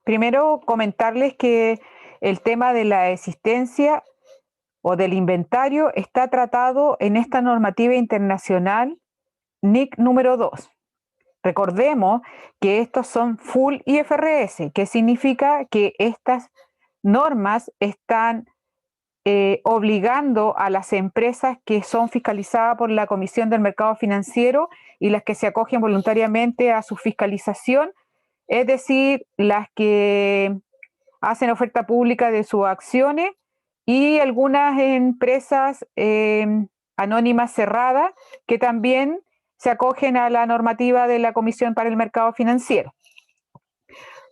Primero comentarles que el tema de la existencia o del inventario está tratado en esta normativa internacional NIC número 2. Recordemos que estos son full IFRS, que significa que estas normas están obligando a las empresas que son fiscalizadas por la Comisión del Mercado Financiero y las que se acogen voluntariamente a su fiscalización, es decir, las que hacen oferta pública de sus acciones y algunas empresas anónimas cerradas que también se acogen a la normativa de la Comisión para el Mercado Financiero.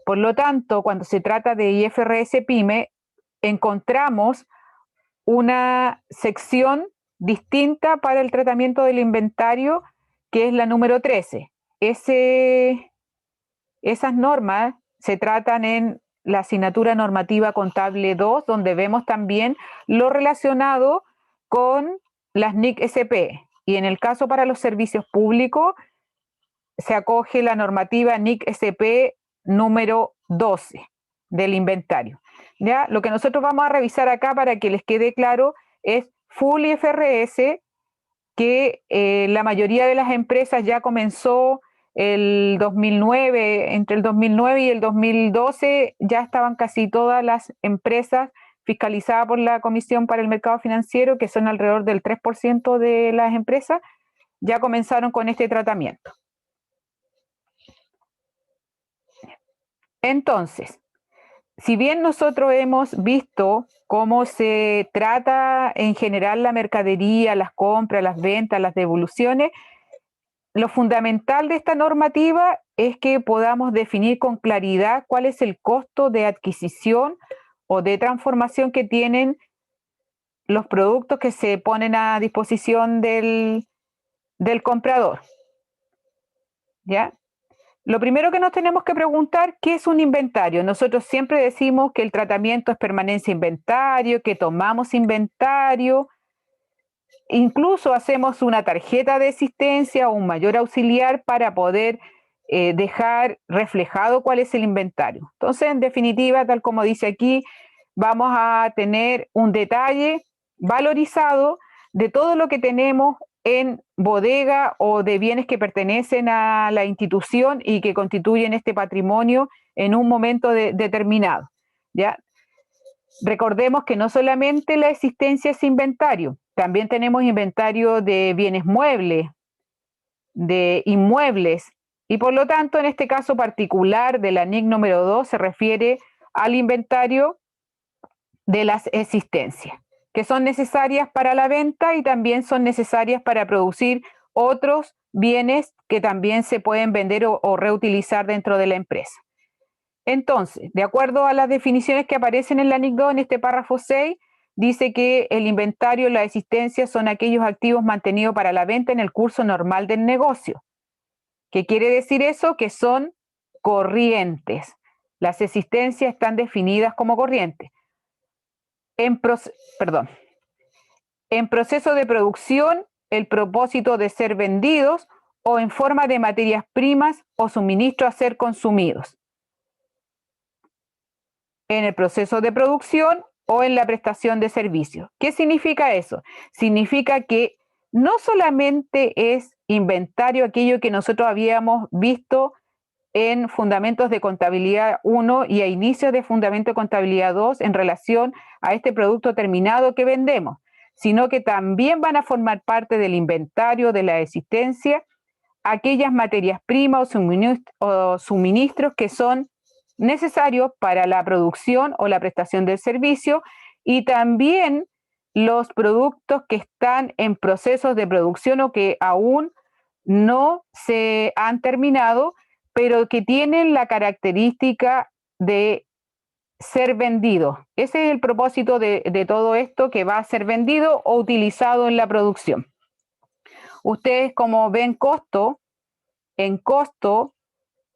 Por lo tanto, cuando se trata de IFRS PYME, encontramos una sección distinta para el tratamiento del inventario, que es la número 13. Esas normas se tratan en la asignatura normativa contable 2, donde vemos también lo relacionado con las NIC SP. Y en el caso para los servicios públicos, se acoge la normativa NIC SP número 12 del inventario. ¿Ya? Lo que nosotros vamos a revisar acá para que les quede claro es full IFRS, que la mayoría de las empresas ya comenzó el 2009, entre el 2009 y el 2012 ya estaban casi todas las empresas fiscalizadas por la Comisión para el Mercado Financiero, que son alrededor del 3% de las empresas, ya comenzaron con este tratamiento. Entonces, si bien nosotros hemos visto cómo se trata en general la mercadería, las compras, las ventas, las devoluciones, lo fundamental de esta normativa es que podamos definir con claridad cuál es el costo de adquisición o de transformación que tienen los productos que se ponen a disposición del comprador. ¿Ya? Lo primero que nos tenemos que preguntar, ¿qué es un inventario? Nosotros siempre decimos que el tratamiento es permanencia inventario, que tomamos inventario, incluso hacemos una tarjeta de existencia o un mayor auxiliar para poder dejar reflejado cuál es el inventario. Entonces, en definitiva, tal como dice aquí, vamos a tener un detalle valorizado de todo lo que tenemos en bodega o de bienes que pertenecen a la institución y que constituyen este patrimonio en un momento determinado. ¿Ya? Recordemos que no solamente la existencia es inventario, también tenemos inventario de bienes muebles, de inmuebles, y por lo tanto, en este caso particular de la NIC número 2 se refiere al inventario de las existencias, que son necesarias para la venta y también son necesarias para producir otros bienes que también se pueden vender o reutilizar dentro de la empresa. Entonces, de acuerdo a las definiciones que aparecen en la NIC 2, en este párrafo 6, dice que el inventario y la existencia son aquellos activos mantenidos para la venta en el curso normal del negocio. ¿Qué quiere decir eso? Que son corrientes. Las existencias están definidas como corrientes. En proceso de producción, el propósito de ser vendidos o en forma de materias primas o suministros a ser consumidos. En el proceso de producción o en la prestación de servicios. ¿Qué significa eso? Significa que no solamente es inventario aquello que nosotros habíamos visto en Fundamentos de Contabilidad 1 y a inicios de Fundamento de Contabilidad 2 en relación a este producto terminado que vendemos, sino que también van a formar parte del inventario de la existencia aquellas materias primas o suministros que son necesarios para la producción o la prestación del servicio, y también los productos que están en procesos de producción o que aún no se han terminado, pero que tienen la característica de ser vendidos. Ese es el propósito de todo esto, que va a ser vendido o utilizado en la producción. Ustedes, como ven en costo,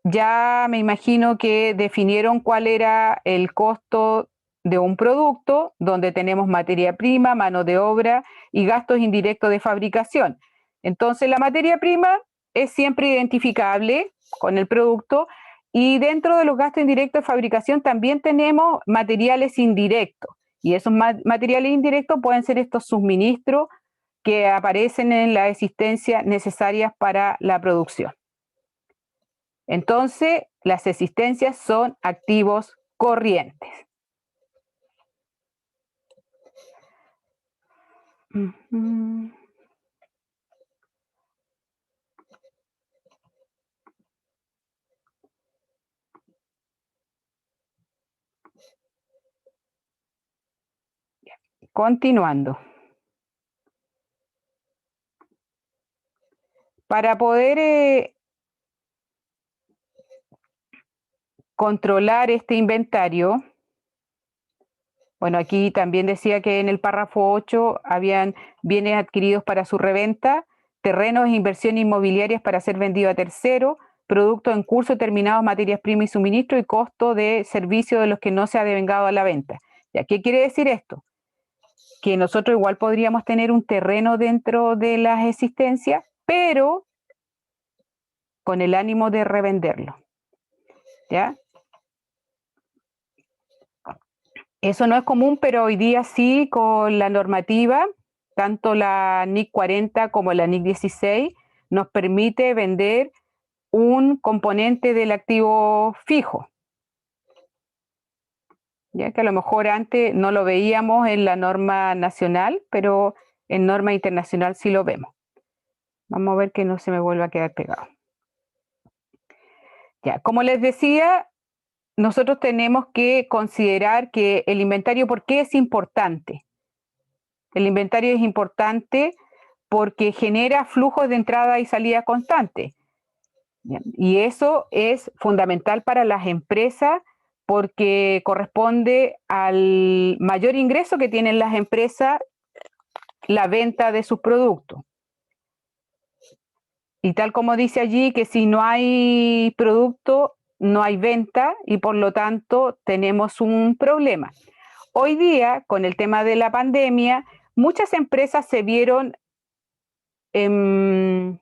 ya me imagino que definieron cuál era el costo de un producto, donde tenemos materia prima, mano de obra y gastos indirectos de fabricación. Entonces, la materia prima es siempre identificable con el producto Y dentro de los gastos indirectos de fabricación también tenemos materiales indirectos. Y esos materiales indirectos pueden ser estos suministros que aparecen en la existencia necesarias para la producción. Entonces, las existencias son activos corrientes. Continuando. Para poder controlar este inventario, bueno, aquí también decía que en el párrafo 8 habían bienes adquiridos para su reventa, terrenos e inversiones inmobiliarias para ser vendido a terceros, productos en curso terminados, materias primas y suministro y costo de servicio de los que no se ha devengado a la venta. ¿Ya? ¿Qué quiere decir esto? Que nosotros igual podríamos tener un terreno dentro de las existencias, pero con el ánimo de revenderlo. ¿Ya? Eso no es común, pero hoy día sí, con la normativa, tanto la NIC 40 como la NIC 16, nos permite vender un componente del activo fijo. Ya que a lo mejor antes no lo veíamos en la norma nacional, pero en norma internacional sí lo vemos. Vamos a ver que no se me vuelva a quedar pegado. Ya, como les decía, nosotros tenemos que considerar que el inventario, ¿por qué es importante? El inventario es importante porque genera flujos de entrada y salida constante. Y eso es fundamental para las empresas porque corresponde al mayor ingreso que tienen las empresas, la venta de sus productos. Y tal como dice allí, que si no hay producto, no hay venta y por lo tanto tenemos un problema. Hoy día, con el tema de la pandemia, muchas empresas se vieron en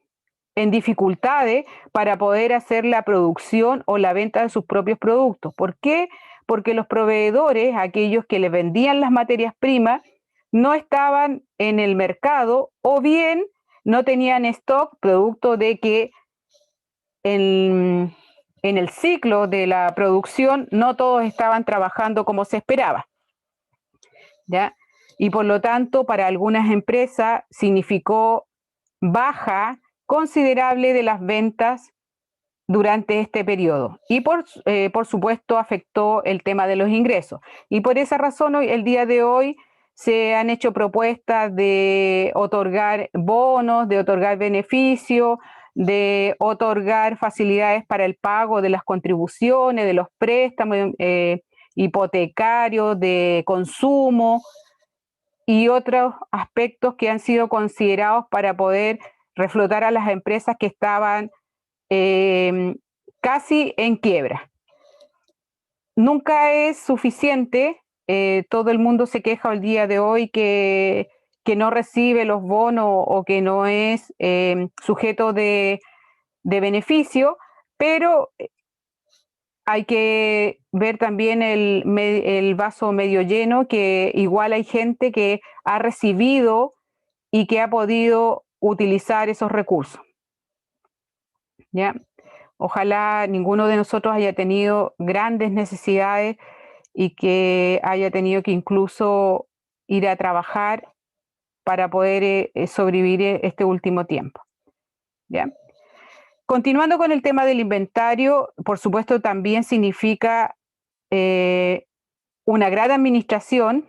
dificultades para poder hacer la producción o la venta de sus propios productos. ¿Por qué? Porque los proveedores, aquellos que les vendían las materias primas, no estaban en el mercado o bien no tenían stock, producto de que en el ciclo de la producción no todos estaban trabajando como se esperaba. ¿Ya? Y por lo tanto, para algunas empresas significó baja considerable de las ventas durante este periodo. Y por supuesto afectó el tema de los ingresos. Y por esa razón, hoy, el día de hoy se han hecho propuestas de otorgar bonos, de otorgar beneficios, de otorgar facilidades para el pago de las contribuciones, de los préstamos hipotecarios, de consumo y otros aspectos que han sido considerados para poder reflotar a las empresas que estaban casi en quiebra. Nunca es suficiente, todo el mundo se queja el día de hoy que no recibe los bonos o que no es sujeto de beneficio, pero hay que ver también el vaso medio lleno, que igual hay gente que ha recibido y que ha podido utilizar esos recursos. ¿Ya? Ojalá ninguno de nosotros haya tenido grandes necesidades y que haya tenido que incluso ir a trabajar para poder sobrevivir este último tiempo. ¿Ya? Continuando con el tema del inventario, por supuesto también significa una gran administración,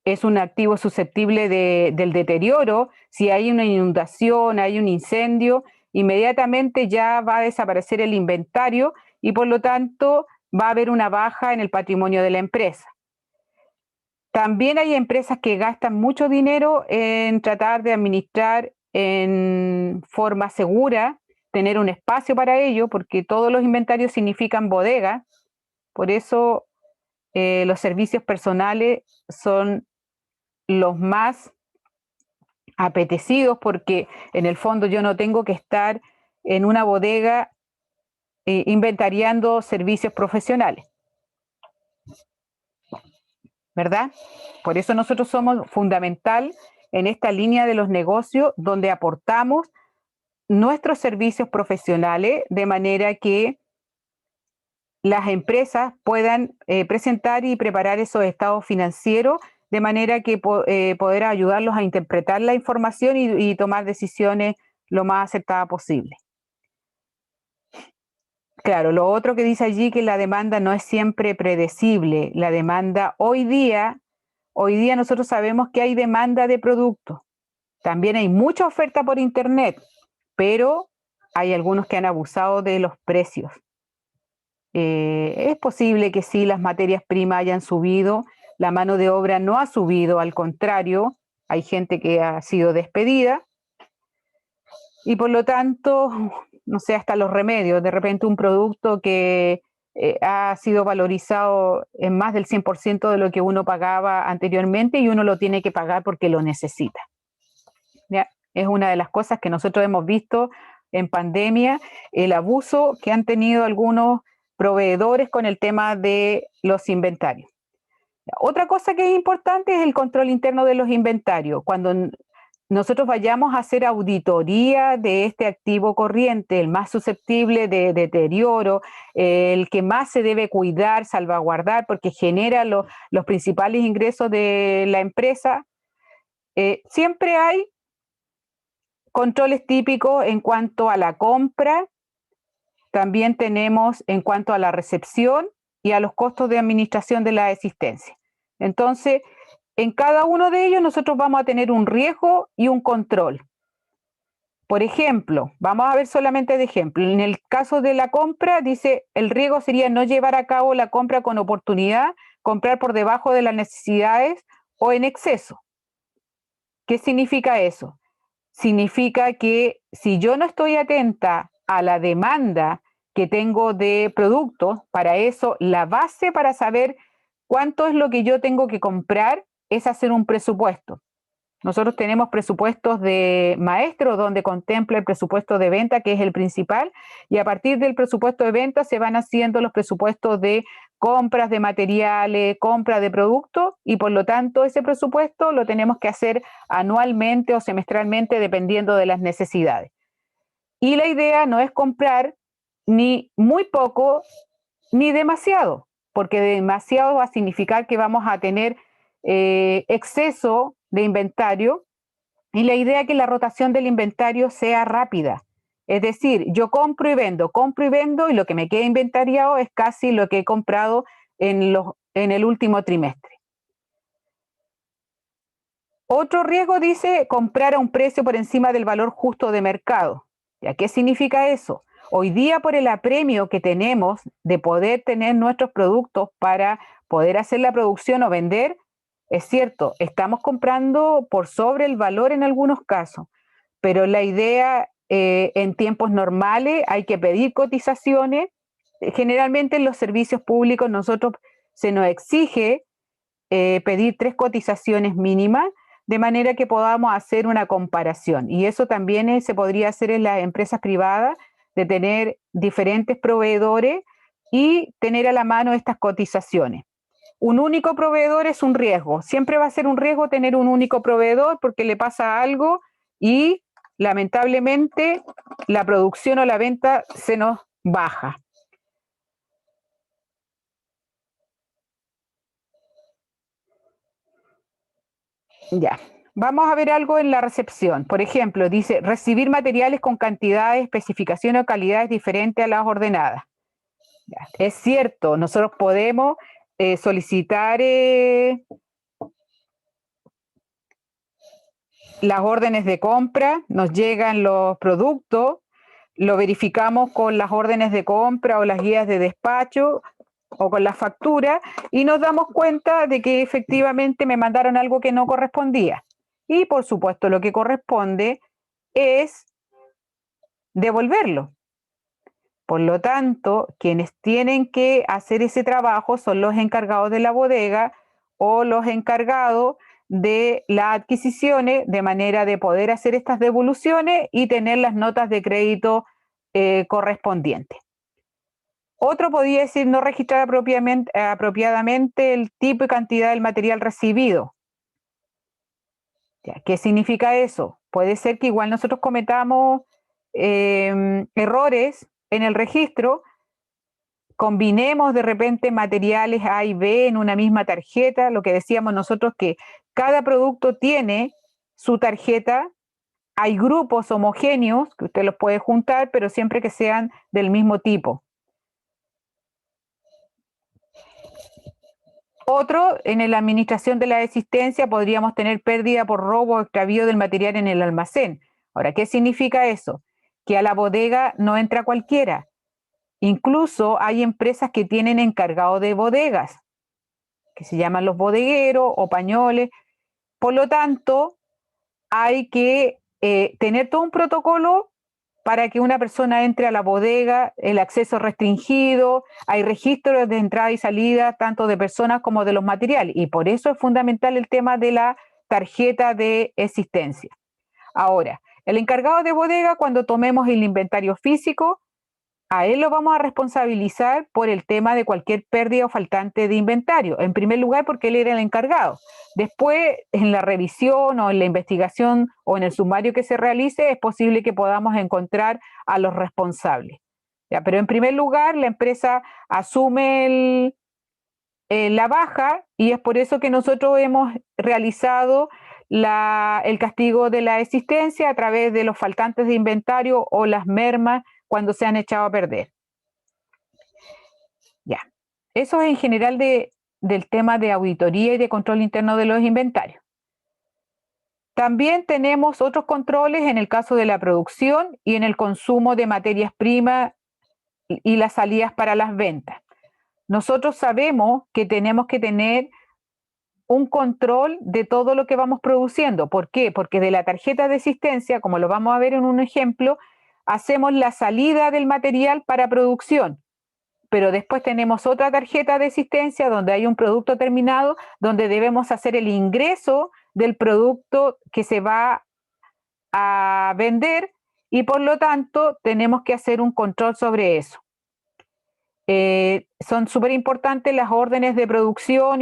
es un activo susceptible del deterioro. Si hay una inundación, hay un incendio, inmediatamente ya va a desaparecer el inventario y por lo tanto va a haber una baja en el patrimonio de la empresa. También hay empresas que gastan mucho dinero en tratar de administrar en forma segura, tener un espacio para ello, porque todos los inventarios significan bodega. Por eso los servicios personales son los más apetecidos, porque en el fondo yo no tengo que estar en una bodega inventariando servicios profesionales, ¿verdad? Por eso nosotros somos fundamental en esta línea de los negocios donde aportamos nuestros servicios profesionales de manera que las empresas puedan presentar y preparar esos estados financieros de manera que poder ayudarlos a interpretar la información y tomar decisiones lo más acertadas posible. Claro, lo otro que dice allí que la demanda no es siempre predecible. La demanda hoy día nosotros sabemos que hay demanda de productos. También hay mucha oferta por internet, pero hay algunos que han abusado de los precios. Es posible que sí, las materias primas hayan subido, la mano de obra no ha subido, al contrario, hay gente que ha sido despedida y por lo tanto, no sé, hasta los remedios, de repente un producto que ha sido valorizado en más del 100% de lo que uno pagaba anteriormente y uno lo tiene que pagar porque lo necesita. ¿Ya? Es una de las cosas que nosotros hemos visto en pandemia, el abuso que han tenido algunos proveedores con el tema de los inventarios. Otra cosa que es importante es el control interno de los inventarios. Cuando nosotros vayamos a hacer auditoría de este activo corriente, el más susceptible de deterioro, el que más se debe cuidar, salvaguardar, porque genera los principales ingresos de la empresa, siempre hay controles típicos en cuanto a la compra, también tenemos en cuanto a la recepción y a los costos de administración de la existencia. Entonces, en cada uno de ellos nosotros vamos a tener un riesgo y un control. Por ejemplo, vamos a ver solamente de ejemplo, en el caso de la compra, dice, el riesgo sería no llevar a cabo la compra con oportunidad, comprar por debajo de las necesidades o en exceso. ¿Qué significa eso? Significa que si yo no estoy atenta a la demanda que tengo de productos, para eso la base para saber cuánto es lo que yo tengo que comprar es hacer un presupuesto. Nosotros tenemos presupuestos de maestro donde contempla el presupuesto de venta, que es el principal, y a partir del presupuesto de venta se van haciendo los presupuestos de compras de materiales, compras de productos, y por lo tanto ese presupuesto lo tenemos que hacer anualmente o semestralmente dependiendo de las necesidades. Y la idea no es comprar ni muy poco ni demasiado, porque demasiado va a significar que vamos a tener exceso de inventario y la idea es que la rotación del inventario sea rápida. Es decir, yo compro y vendo y lo que me queda inventariado es casi lo que he comprado en el último trimestre. Otro riesgo dice comprar a un precio por encima del valor justo de mercado. ¿Ya qué significa eso? Hoy día por el apremio que tenemos de poder tener nuestros productos para poder hacer la producción o vender, es cierto, estamos comprando por sobre el valor en algunos casos, pero la idea en tiempos normales hay que pedir cotizaciones. Generalmente en los servicios públicos nosotros se nos exige pedir 3 cotizaciones mínimas de manera que podamos hacer una comparación. Y eso también se podría hacer en las empresas privadas, de tener diferentes proveedores y tener a la mano estas cotizaciones. Un único proveedor es un riesgo. Siempre va a ser un riesgo tener un único proveedor porque le pasa algo y lamentablemente la producción o la venta se nos baja. Ya. Vamos a ver algo en la recepción. Por ejemplo, dice recibir materiales con cantidades, especificaciones o calidades diferentes a las ordenadas. Ya. Es cierto, nosotros podemos solicitar las órdenes de compra, nos llegan los productos, lo verificamos con las órdenes de compra o las guías de despacho o con la factura y nos damos cuenta de que efectivamente me mandaron algo que no correspondía. Y por supuesto lo que corresponde es devolverlo. Por lo tanto, quienes tienen que hacer ese trabajo son los encargados de la bodega o los encargados de las adquisiciones, de manera de poder hacer estas devoluciones y tener las notas de crédito correspondientes. Otro podría decir no registrar apropiadamente el tipo y cantidad del material recibido. ¿Qué significa eso? Puede ser que igual nosotros cometamos errores en el registro, combinemos de repente materiales A y B en una misma tarjeta, lo que decíamos nosotros que cada producto tiene su tarjeta, hay grupos homogéneos que usted los puede juntar, pero siempre que sean del mismo tipo. Otro, en la administración de la existencia podríamos tener pérdida por robo o extravío del material en el almacén. Ahora, ¿qué significa eso? Que a la bodega no entra cualquiera. Incluso hay empresas que tienen encargado de bodegas, que se llaman los bodegueros o pañoles. Por lo tanto, hay que tener todo un protocolo para que una persona entre a la bodega, el acceso restringido, hay registros de entrada y salida tanto de personas como de los materiales, y por eso es fundamental el tema de la tarjeta de existencia. Ahora, el encargado de bodega, cuando tomemos el inventario físico, a él lo vamos a responsabilizar por el tema de cualquier pérdida o faltante de inventario. En primer lugar, porque él era el encargado. Después, en la revisión o en la investigación o en el sumario que se realice, es posible que podamos encontrar a los responsables. ¿Ya? Pero en primer lugar, la empresa asume la baja, y es por eso que nosotros hemos realizado el castigo de la existencia a través de los faltantes de inventario o las mermas cuando se han echado a perder. Ya, eso es en general del tema de auditoría y de control interno de los inventarios. También tenemos otros controles en el caso de la producción y en el consumo de materias primas y las salidas para las ventas. Nosotros sabemos que tenemos que tener un control de todo lo que vamos produciendo. ¿Por qué? Porque de la tarjeta de existencia, como lo vamos a ver en un ejemplo, hacemos la salida del material para producción, pero después tenemos otra tarjeta de existencia donde hay un producto terminado, donde debemos hacer el ingreso del producto que se va a vender, y por lo tanto tenemos que hacer un control sobre eso. Son súper importantes las órdenes de producción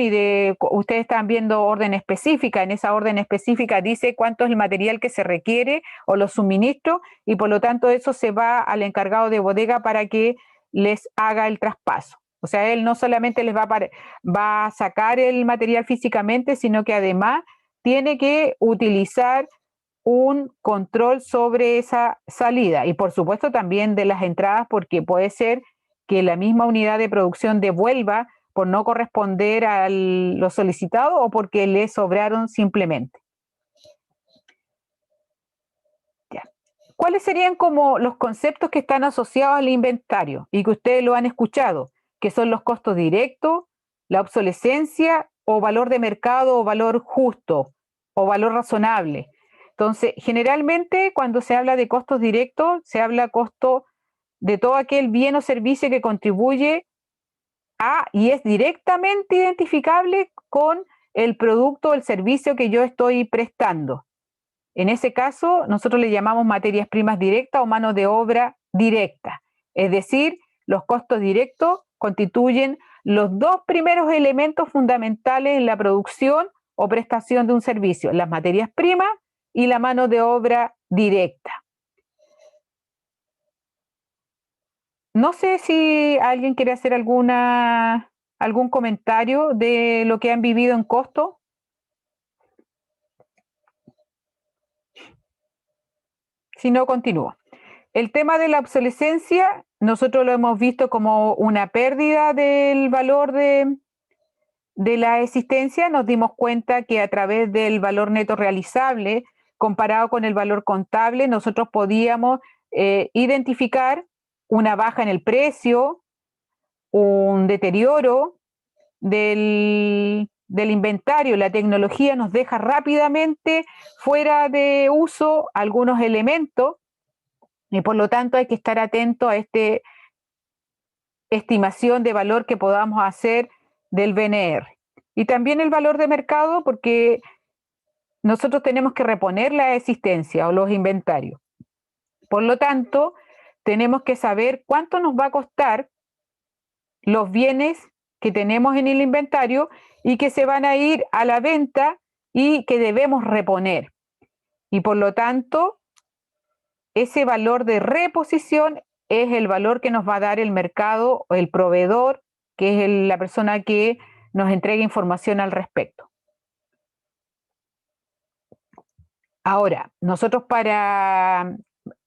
ustedes están viendo orden específica, en esa orden específica dice cuánto es el material que se requiere o los suministros, y por lo tanto eso se va al encargado de bodega para que les haga el traspaso. O sea, él no solamente les va a sacar el material físicamente, sino que además tiene que utilizar un control sobre esa salida, y por supuesto también de las entradas, porque puede ser que la misma unidad de producción devuelva por no corresponder a lo solicitado o porque le sobraron simplemente. Ya. ¿Cuáles serían como los conceptos que están asociados al inventario y que ustedes lo han escuchado? Que son los costos directos, la obsolescencia o valor de mercado o valor justo o valor razonable. Entonces, generalmente cuando se habla de costos directos, se habla costo de todo aquel bien o servicio que contribuye a y es directamente identificable con el producto o el servicio que yo estoy prestando. En ese caso, nosotros le llamamos materias primas directas o mano de obra directa. Es decir, los costos directos constituyen los dos primeros elementos fundamentales en la producción o prestación de un servicio, las materias primas y la mano de obra directa. No sé si alguien quiere hacer algún comentario de lo que han vivido en costo. Si no, continúo. El tema de la obsolescencia, nosotros lo hemos visto como una pérdida del valor de la existencia. Nos dimos cuenta que a través del valor neto realizable, comparado con el valor contable, nosotros podíamos identificar una baja en el precio, un deterioro del inventario. La tecnología nos deja rápidamente fuera de uso algunos elementos, y por lo tanto hay que estar atento a esta estimación de valor que podamos hacer del BNR. Y también el valor de mercado, porque nosotros tenemos que reponer la existencia o los inventarios. Por lo tanto, tenemos que saber cuánto nos va a costar los bienes que tenemos en el inventario y que se van a ir a la venta y que debemos reponer. Y por lo tanto, ese valor de reposición es el valor que nos va a dar el mercado o el proveedor, que es la persona que nos entrega información al respecto. Ahora, nosotros para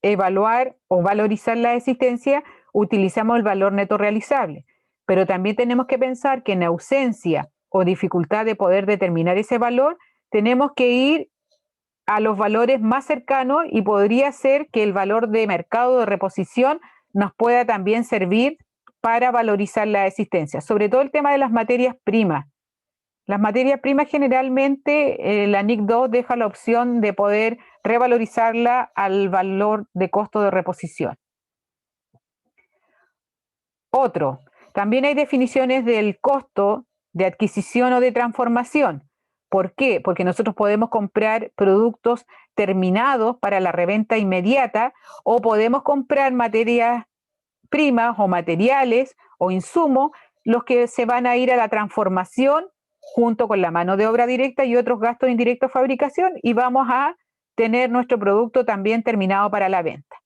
evaluar o valorizar la existencia utilizamos el valor neto realizable, pero también tenemos que pensar que en ausencia o dificultad de poder determinar ese valor, tenemos que ir a los valores más cercanos y podría ser que el valor de mercado de reposición nos pueda también servir para valorizar la existencia, sobre todo el tema de las materias primas. Las materias primas generalmente la NIC 2 deja la opción de poder revalorizarla al valor de costo de reposición. Otro, también hay definiciones del costo de adquisición o de transformación. ¿Por qué? Porque nosotros podemos comprar productos terminados para la reventa inmediata o podemos comprar materias primas o materiales o insumos, los que se van a ir a la transformación junto con la mano de obra directa y otros gastos indirectos de fabricación y vamos a tener nuestro producto también terminado para la venta.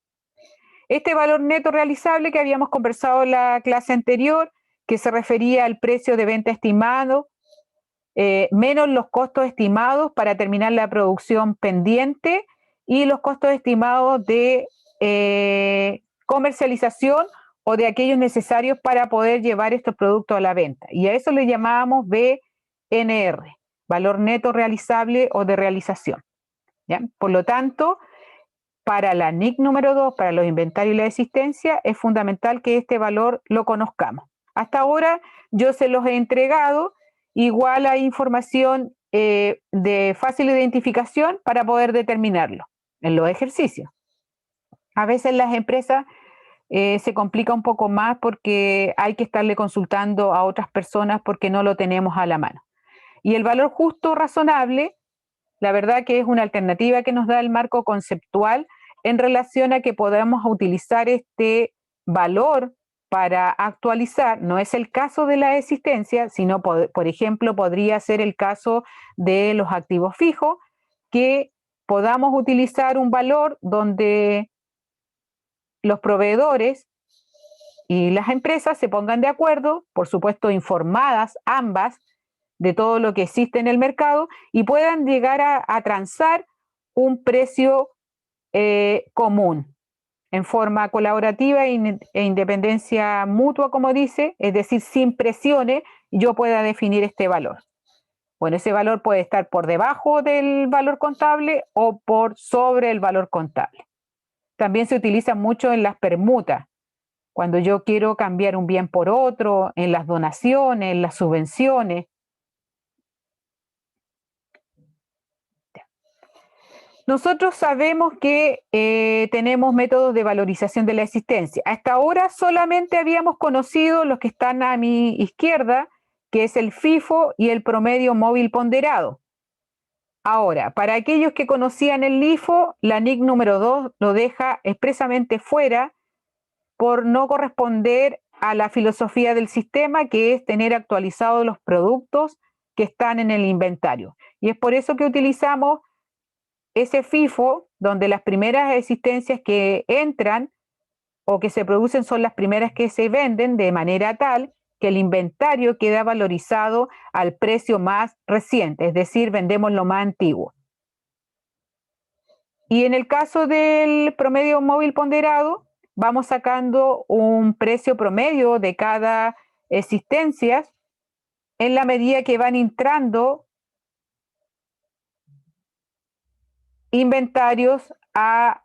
Este valor neto realizable que habíamos conversado en la clase anterior, que se refería al precio de venta estimado, menos los costos estimados para terminar la producción pendiente y los costos estimados de comercialización o de aquellos necesarios para poder llevar estos productos a la venta. Y a eso le llamábamos BNR, valor neto realizable o de realización. ¿Ya? Por lo tanto, para la NIC número 2, para los inventarios y la existencia, es fundamental que este valor lo conozcamos. Hasta ahora yo se los he entregado, igual hay información de fácil identificación para poder determinarlo en los ejercicios. A veces las empresas se complica un poco más porque hay que estarle consultando a otras personas porque no lo tenemos a la mano. Y el valor justo razonable, la verdad que es una alternativa que nos da el marco conceptual en relación a que podamos utilizar este valor para actualizar. No es el caso de la existencia, sino, por ejemplo, podría ser el caso de los activos fijos, que podamos utilizar un valor donde los proveedores y las empresas se pongan de acuerdo, por supuesto informadas ambas de todo lo que existe en el mercado y puedan llegar a transar un precio común en forma colaborativa e independencia mutua, como dice, es decir, sin presiones, yo pueda definir este valor. Bueno, ese valor puede estar por debajo del valor contable o por sobre el valor contable. También se utiliza mucho en las permutas, cuando yo quiero cambiar un bien por otro, en las donaciones, en las subvenciones. Nosotros sabemos que tenemos métodos de valorización de la existencia. Hasta ahora solamente habíamos conocido los que están a mi izquierda, que es el FIFO y el promedio móvil ponderado. Ahora, para aquellos que conocían el LIFO, la NIC número 2 lo deja expresamente fuera por no corresponder a la filosofía del sistema, que es tener actualizados los productos que están en el inventario. Y es por eso que utilizamos ese FIFO, donde las primeras existencias que entran o que se producen son las primeras que se venden, de manera tal que el inventario queda valorizado al precio más reciente, es decir, vendemos lo más antiguo. Y en el caso del promedio móvil ponderado, vamos sacando un precio promedio de cada existencia en la medida que van entrando inventarios a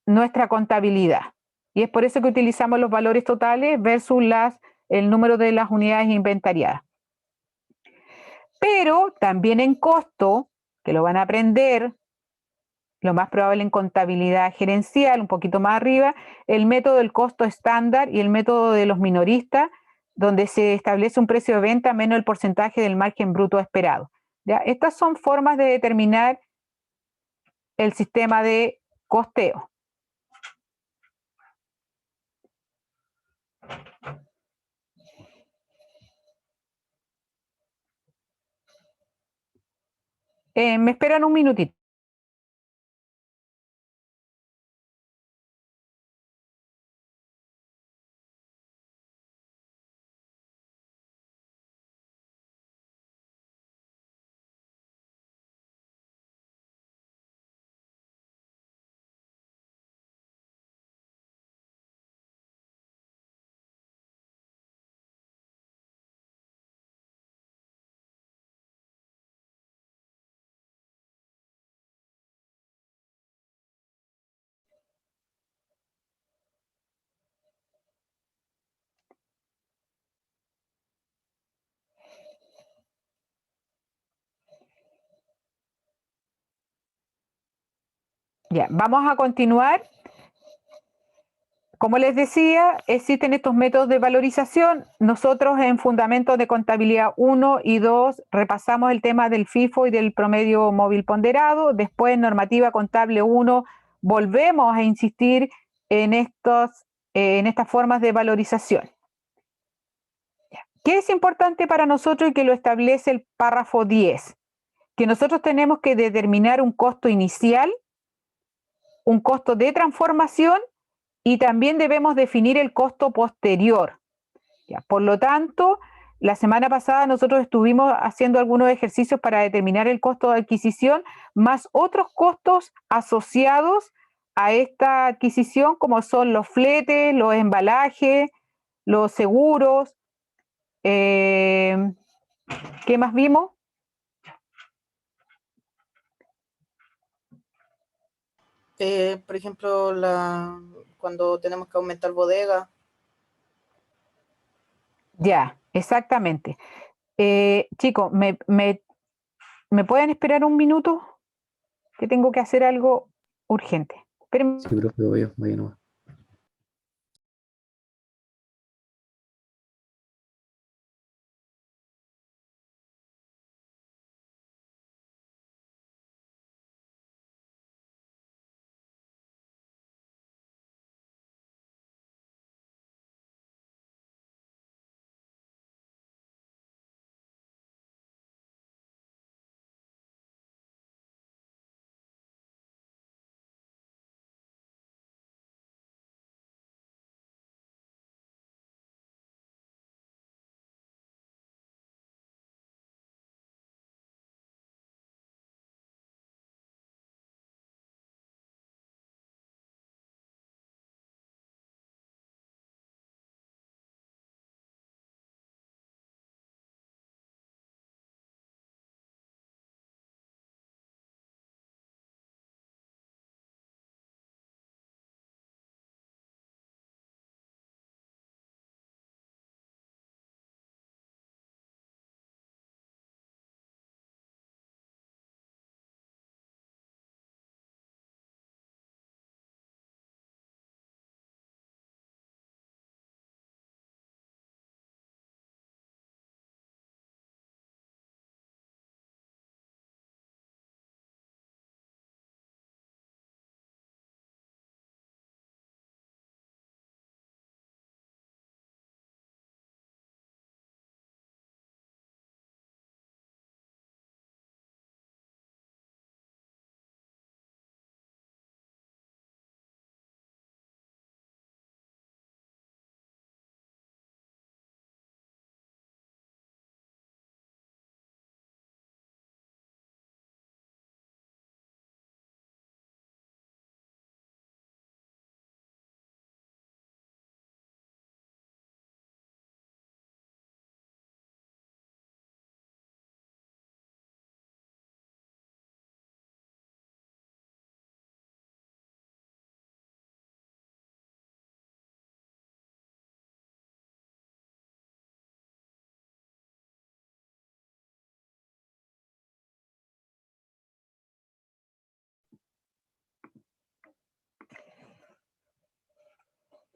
nuestra contabilidad. Y es por eso que utilizamos los valores totales versus el número de las unidades inventariadas. Pero también en costo, que lo van a aprender, lo más probable en contabilidad gerencial, un poquito más arriba, el método del costo estándar y el método de los minoristas, donde se establece un precio de venta menos el porcentaje del margen bruto esperado. ¿Ya? Estas son formas de determinar el sistema de costeo. Me esperan un minutito. Ya, vamos a continuar. Como les decía, existen estos métodos de valorización. Nosotros en Fundamentos de Contabilidad 1 y 2 repasamos el tema del FIFO y del promedio móvil ponderado. Después en Normativa Contable 1 volvemos a insistir en estas formas de valorización. ¿Qué es importante para nosotros y que lo establece el párrafo 10? Que nosotros tenemos que determinar un costo inicial, un costo de transformación y también debemos definir el costo posterior. Ya, por lo tanto, la semana pasada nosotros estuvimos haciendo algunos ejercicios para determinar el costo de adquisición, más otros costos asociados a esta adquisición, como son los fletes, los embalajes, los seguros. ¿Qué más vimos? Por ejemplo, cuando tenemos que aumentar bodega. Ya, exactamente. Chicos, ¿me pueden esperar un minuto? Que tengo que hacer algo urgente. Espérenme. Sí, profe, voy nomás.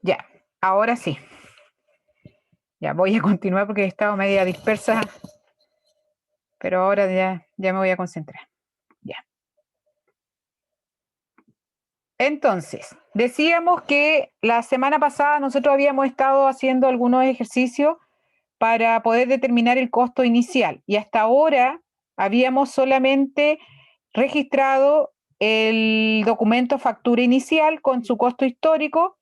Ya, ahora sí. Ya voy a continuar porque he estado media dispersa, pero ahora ya me voy a concentrar. Ya. Entonces, decíamos que la semana pasada nosotros habíamos estado haciendo algunos ejercicios para poder determinar el costo inicial y hasta ahora habíamos solamente registrado el documento factura inicial con su costo histórico,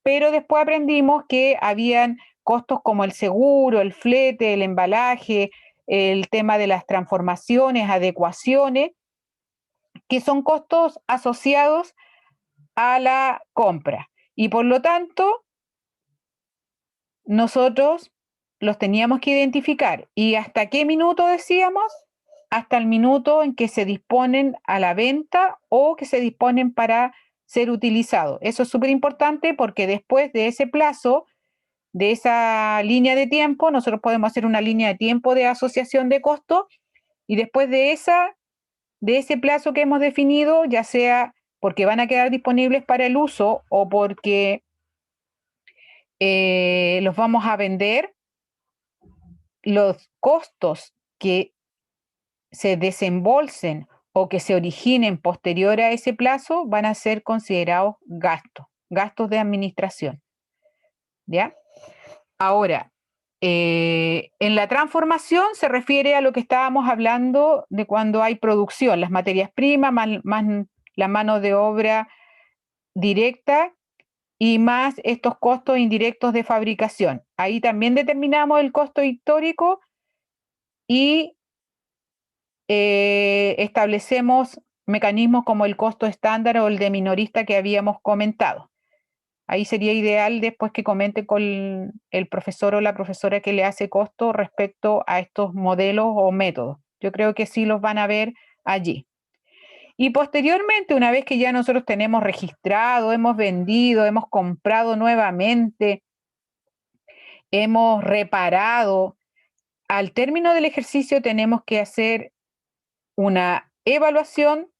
pero después aprendimos que habían costos como el seguro, el flete, el embalaje, el tema de las transformaciones, adecuaciones, que son costos asociados a la compra. Y por lo tanto, nosotros los teníamos que identificar. ¿Y hasta qué minuto decíamos? Hasta el minuto en que se disponen a la venta o que se disponen para ser utilizados. Eso es súper importante porque después de ese plazo, de esa línea de tiempo, nosotros podemos hacer una línea de tiempo de asociación de costos y después de ese plazo que hemos definido, ya sea porque van a quedar disponibles para el uso o porque los vamos a vender, los costos que se desembolsen o que se originen posterior a ese plazo van a ser considerados gastos de administración. ¿Ya? Ahora, en la transformación se refiere a lo que estábamos hablando de cuando hay producción, las materias primas, más la mano de obra directa y más estos costos indirectos de fabricación. Ahí también determinamos el costo histórico y establecemos mecanismos como el costo estándar o el de minorista que habíamos comentado. Ahí sería ideal después que comente con el profesor o la profesora que le hace costo respecto a estos modelos o métodos. Yo creo que sí los van a ver allí. Y posteriormente, una vez que ya nosotros tenemos registrado, hemos vendido, hemos comprado nuevamente, hemos reparado, al término del ejercicio tenemos que hacer una evaluación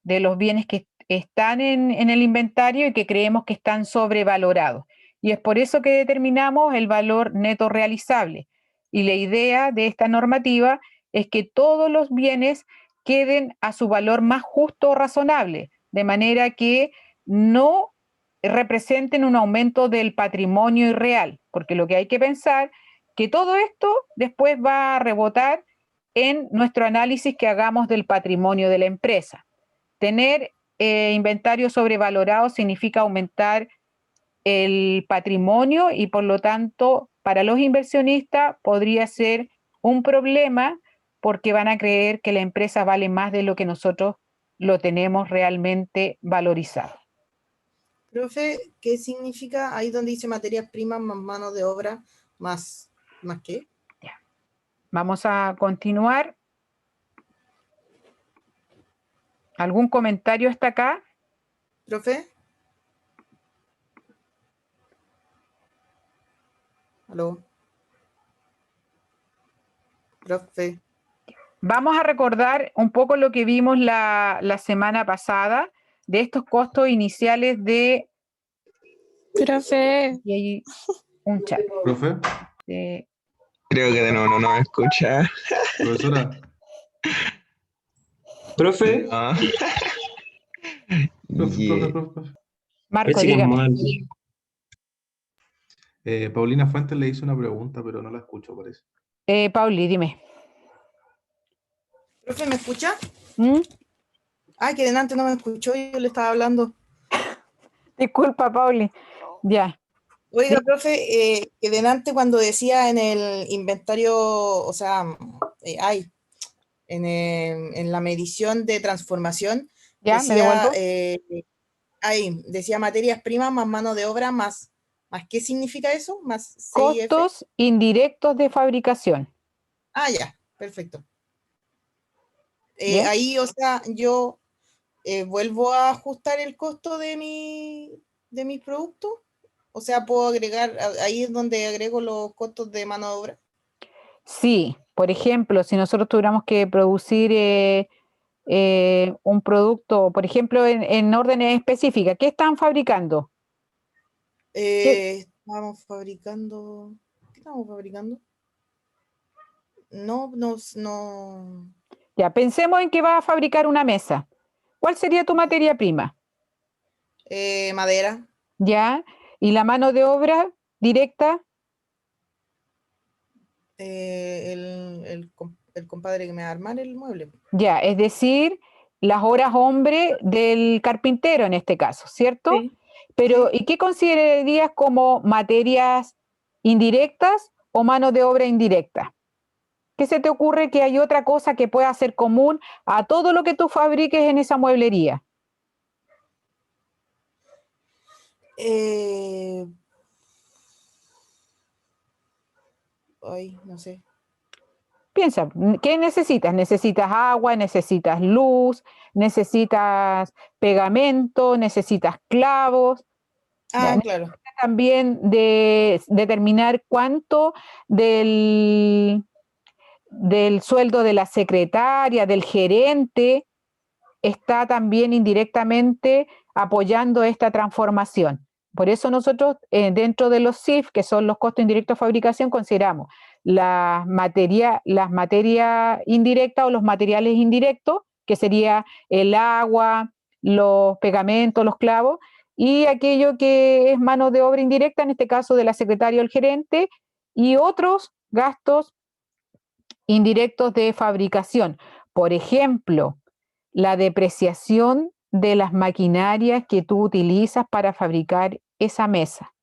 de los bienes que están en el inventario y que creemos que están sobrevalorados. Y es por eso que determinamos el valor neto realizable. Y la idea de esta normativa es que todos los bienes queden a su valor más justo o razonable, de manera que no representen un aumento del patrimonio irreal, porque lo que hay que pensar que todo esto después va a rebotar en nuestro análisis que hagamos del patrimonio de la empresa. Tener inventario sobrevalorado significa aumentar el patrimonio y por lo tanto para los inversionistas podría ser un problema porque van a creer que la empresa vale más de lo que nosotros lo tenemos realmente valorizado. Profe, ¿qué significa ahí donde dice materias primas más mano de obra más qué? Ya. Vamos a continuar. ¿Algún comentario hasta acá? Profe. Aló. Profe. Vamos a recordar un poco lo que vimos la semana pasada de estos costos iniciales de... Profe. Y hay un chat. ¿Profe? Creo que de nuevo no nos escucha. ¿Profesora? Profe. Ah. Profe. Marco, Parece que es dígame. mal. Paulina Fuentes le hizo una pregunta, pero no la escucho, parece. Pauli, dime. Profe, ¿me escucha? ¿Mm? Ah, que delante no me escuchó, yo le estaba hablando. Disculpa, Pauli. Ya. Oiga, Sí. profe, que delante cuando decía en el inventario, o sea, en la medición de transformación, Ya, me decía, devuelvo. decía materias primas más mano de obra más ¿qué significa eso? Más CIF. Costos indirectos de fabricación. Ah, ya, perfecto. ¿Ya? Ahí, o sea, yo vuelvo a ajustar el costo de mis productos. O sea, puedo agregar, ahí es donde agrego los costos de mano de obra. Sí, por ejemplo, si nosotros tuviéramos que producir un producto, por ejemplo, en órdenes específicas, ¿qué están fabricando? Estamos fabricando. ¿Qué estamos fabricando? No. Ya, pensemos en que vas a fabricar una mesa. ¿Cuál sería tu materia prima? Madera. ¿Ya? ¿Y la mano de obra directa? El compadre que me va a armar el mueble. Ya, es decir, las horas hombre del carpintero en este caso, ¿cierto? Sí. Pero, Sí. ¿y qué considerarías como materias indirectas o mano de obra indirecta? ¿Qué se te ocurre que hay otra cosa que pueda ser común a todo lo que tú fabriques en esa mueblería? Ay, no sé. Piensa, ¿qué necesitas? ¿Necesitas agua? ¿Necesitas luz? ¿Necesitas pegamento? ¿Necesitas clavos? Ah, claro. También de determinar cuánto del sueldo de la secretaria, del gerente, está también indirectamente apoyando esta transformación. Por eso nosotros dentro de los CIF, que son los costos indirectos de fabricación, consideramos las materias indirectas o los materiales indirectos, que sería el agua, los pegamentos, los clavos, y aquello que es mano de obra indirecta, en este caso de la secretaria o el gerente, y otros gastos indirectos de fabricación. Por ejemplo, la depreciación de las maquinarias que tú utilizas para fabricar esa mesa.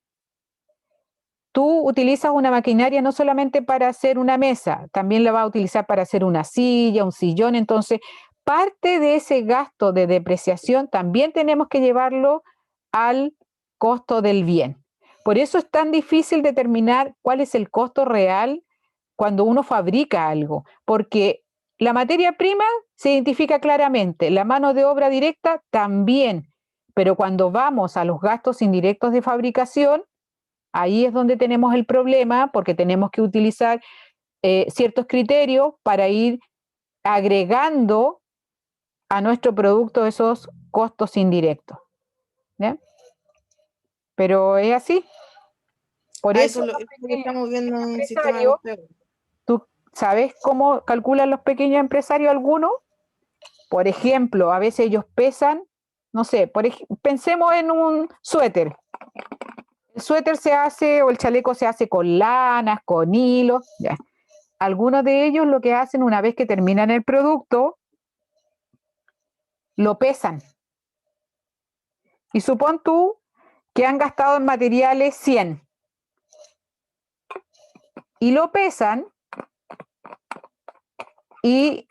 Tú utilizas una maquinaria no solamente para hacer una mesa, también la vas a utilizar para hacer una silla, un sillón. Entonces, parte de ese gasto de depreciación también tenemos que llevarlo al costo del bien. Por eso es tan difícil determinar cuál es el costo real cuando uno fabrica algo, porque la materia prima se identifica claramente, la mano de obra directa también, pero cuando vamos a los gastos indirectos de fabricación, ahí es donde tenemos el problema, porque tenemos que utilizar ciertos criterios para ir agregando a nuestro producto esos costos indirectos. ¿Ya? Pero es así. Por eso Eso es lo que estamos viendo en el sistema de empresarios, costeo. ¿tú sabes cómo calculan los pequeños empresarios algunos? Por ejemplo, a veces ellos pesan, no sé, pensemos en un suéter. El suéter se hace o el chaleco se hace con lanas, con hilos. Ya. Algunos de ellos lo que hacen una vez que terminan el producto, lo pesan. Y supón tú que han gastado en materiales 100 y lo pesan y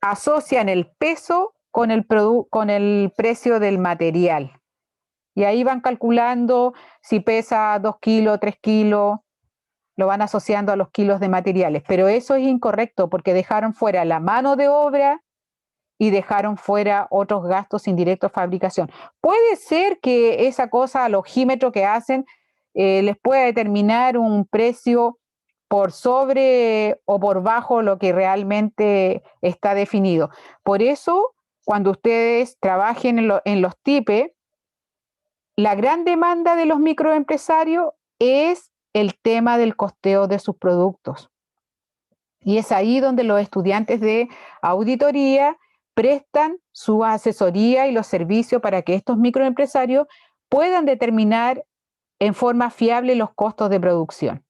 asocian el peso con el precio del material. Y ahí van calculando si pesa 2 kilos, 3 kilos, lo van asociando a los kilos de materiales. Pero eso es incorrecto porque dejaron fuera la mano de obra y dejaron fuera otros gastos indirectos de fabricación. Puede ser que esa cosa, al ojímetro que hacen, les pueda determinar un precio por sobre o por bajo lo que realmente está definido. Por eso, cuando ustedes trabajen en los TIPE, la gran demanda de los microempresarios es el tema del costeo de sus productos. Y es ahí donde los estudiantes de auditoría prestan su asesoría y los servicios para que estos microempresarios puedan determinar en forma fiable los costos de producción.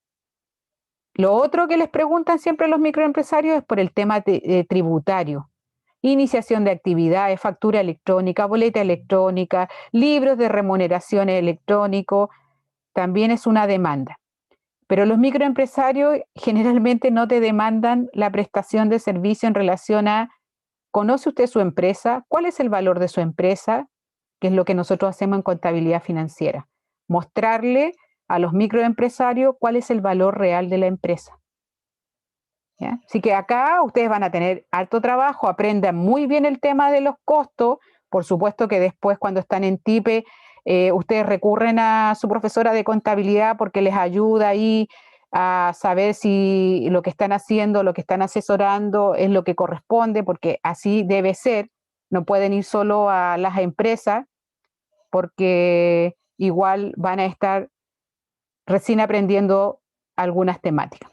Lo otro que les preguntan siempre los microempresarios es por el tema tributario. Iniciación de actividades, factura electrónica, boleta electrónica, libros de remuneraciones electrónicos, también es una demanda. Pero los microempresarios generalmente no te demandan la prestación de servicio en relación a, ¿conoce usted su empresa? ¿Cuál es el valor de su empresa? Que es lo que nosotros hacemos en contabilidad financiera. Mostrarle a los microempresarios cuál es el valor real de la empresa. ¿Ya? Así que acá ustedes van a tener harto trabajo, aprendan muy bien el tema de los costos. Por supuesto que después cuando están en TIPE, ustedes recurren a su profesora de contabilidad porque les ayuda ahí a saber si lo que están haciendo, lo que están asesorando es lo que corresponde, porque así debe ser. No pueden ir solo a las empresas porque igual van a estar recién aprendiendo algunas temáticas.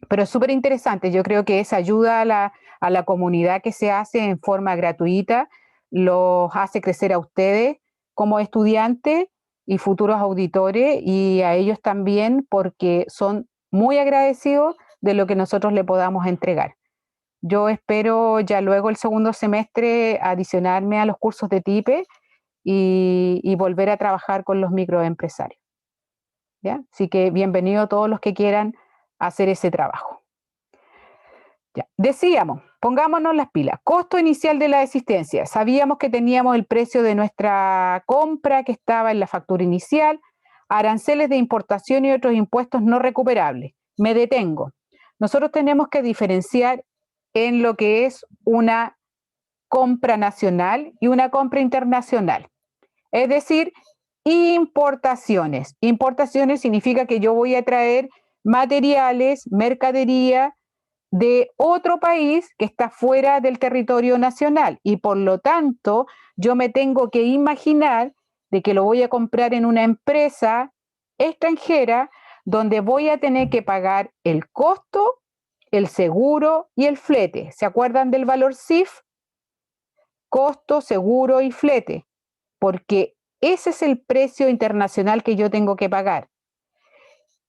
Pero es súper interesante, yo creo que esa ayuda a la comunidad que se hace en forma gratuita, los hace crecer a ustedes como estudiantes y futuros auditores y a ellos también porque son muy agradecidos de lo que nosotros le podamos entregar. yo espero ya luego el segundo semestre adicionarme a los cursos de TIPE y volver a trabajar con los microempresarios. ¿Ya? Así que bienvenido a todos los que quieran hacer ese trabajo. Ya. Decíamos, pongámonos las pilas. Costo inicial de la existencia. Sabíamos que teníamos el precio de nuestra compra que estaba en la factura inicial, aranceles de importación y otros impuestos no recuperables. Me detengo. Nosotros tenemos que diferenciar en lo que es una compra nacional y una compra internacional. Es decir, importaciones. Importaciones significa que yo voy a traer materiales, mercadería de otro país que está fuera del territorio nacional y por lo tanto yo me tengo que imaginar de que lo voy a comprar en una empresa extranjera donde voy a tener que pagar el costo, el seguro y el flete. ¿Se acuerdan del valor CIF? Costo, seguro y flete, porque ese es el precio internacional que yo tengo que pagar.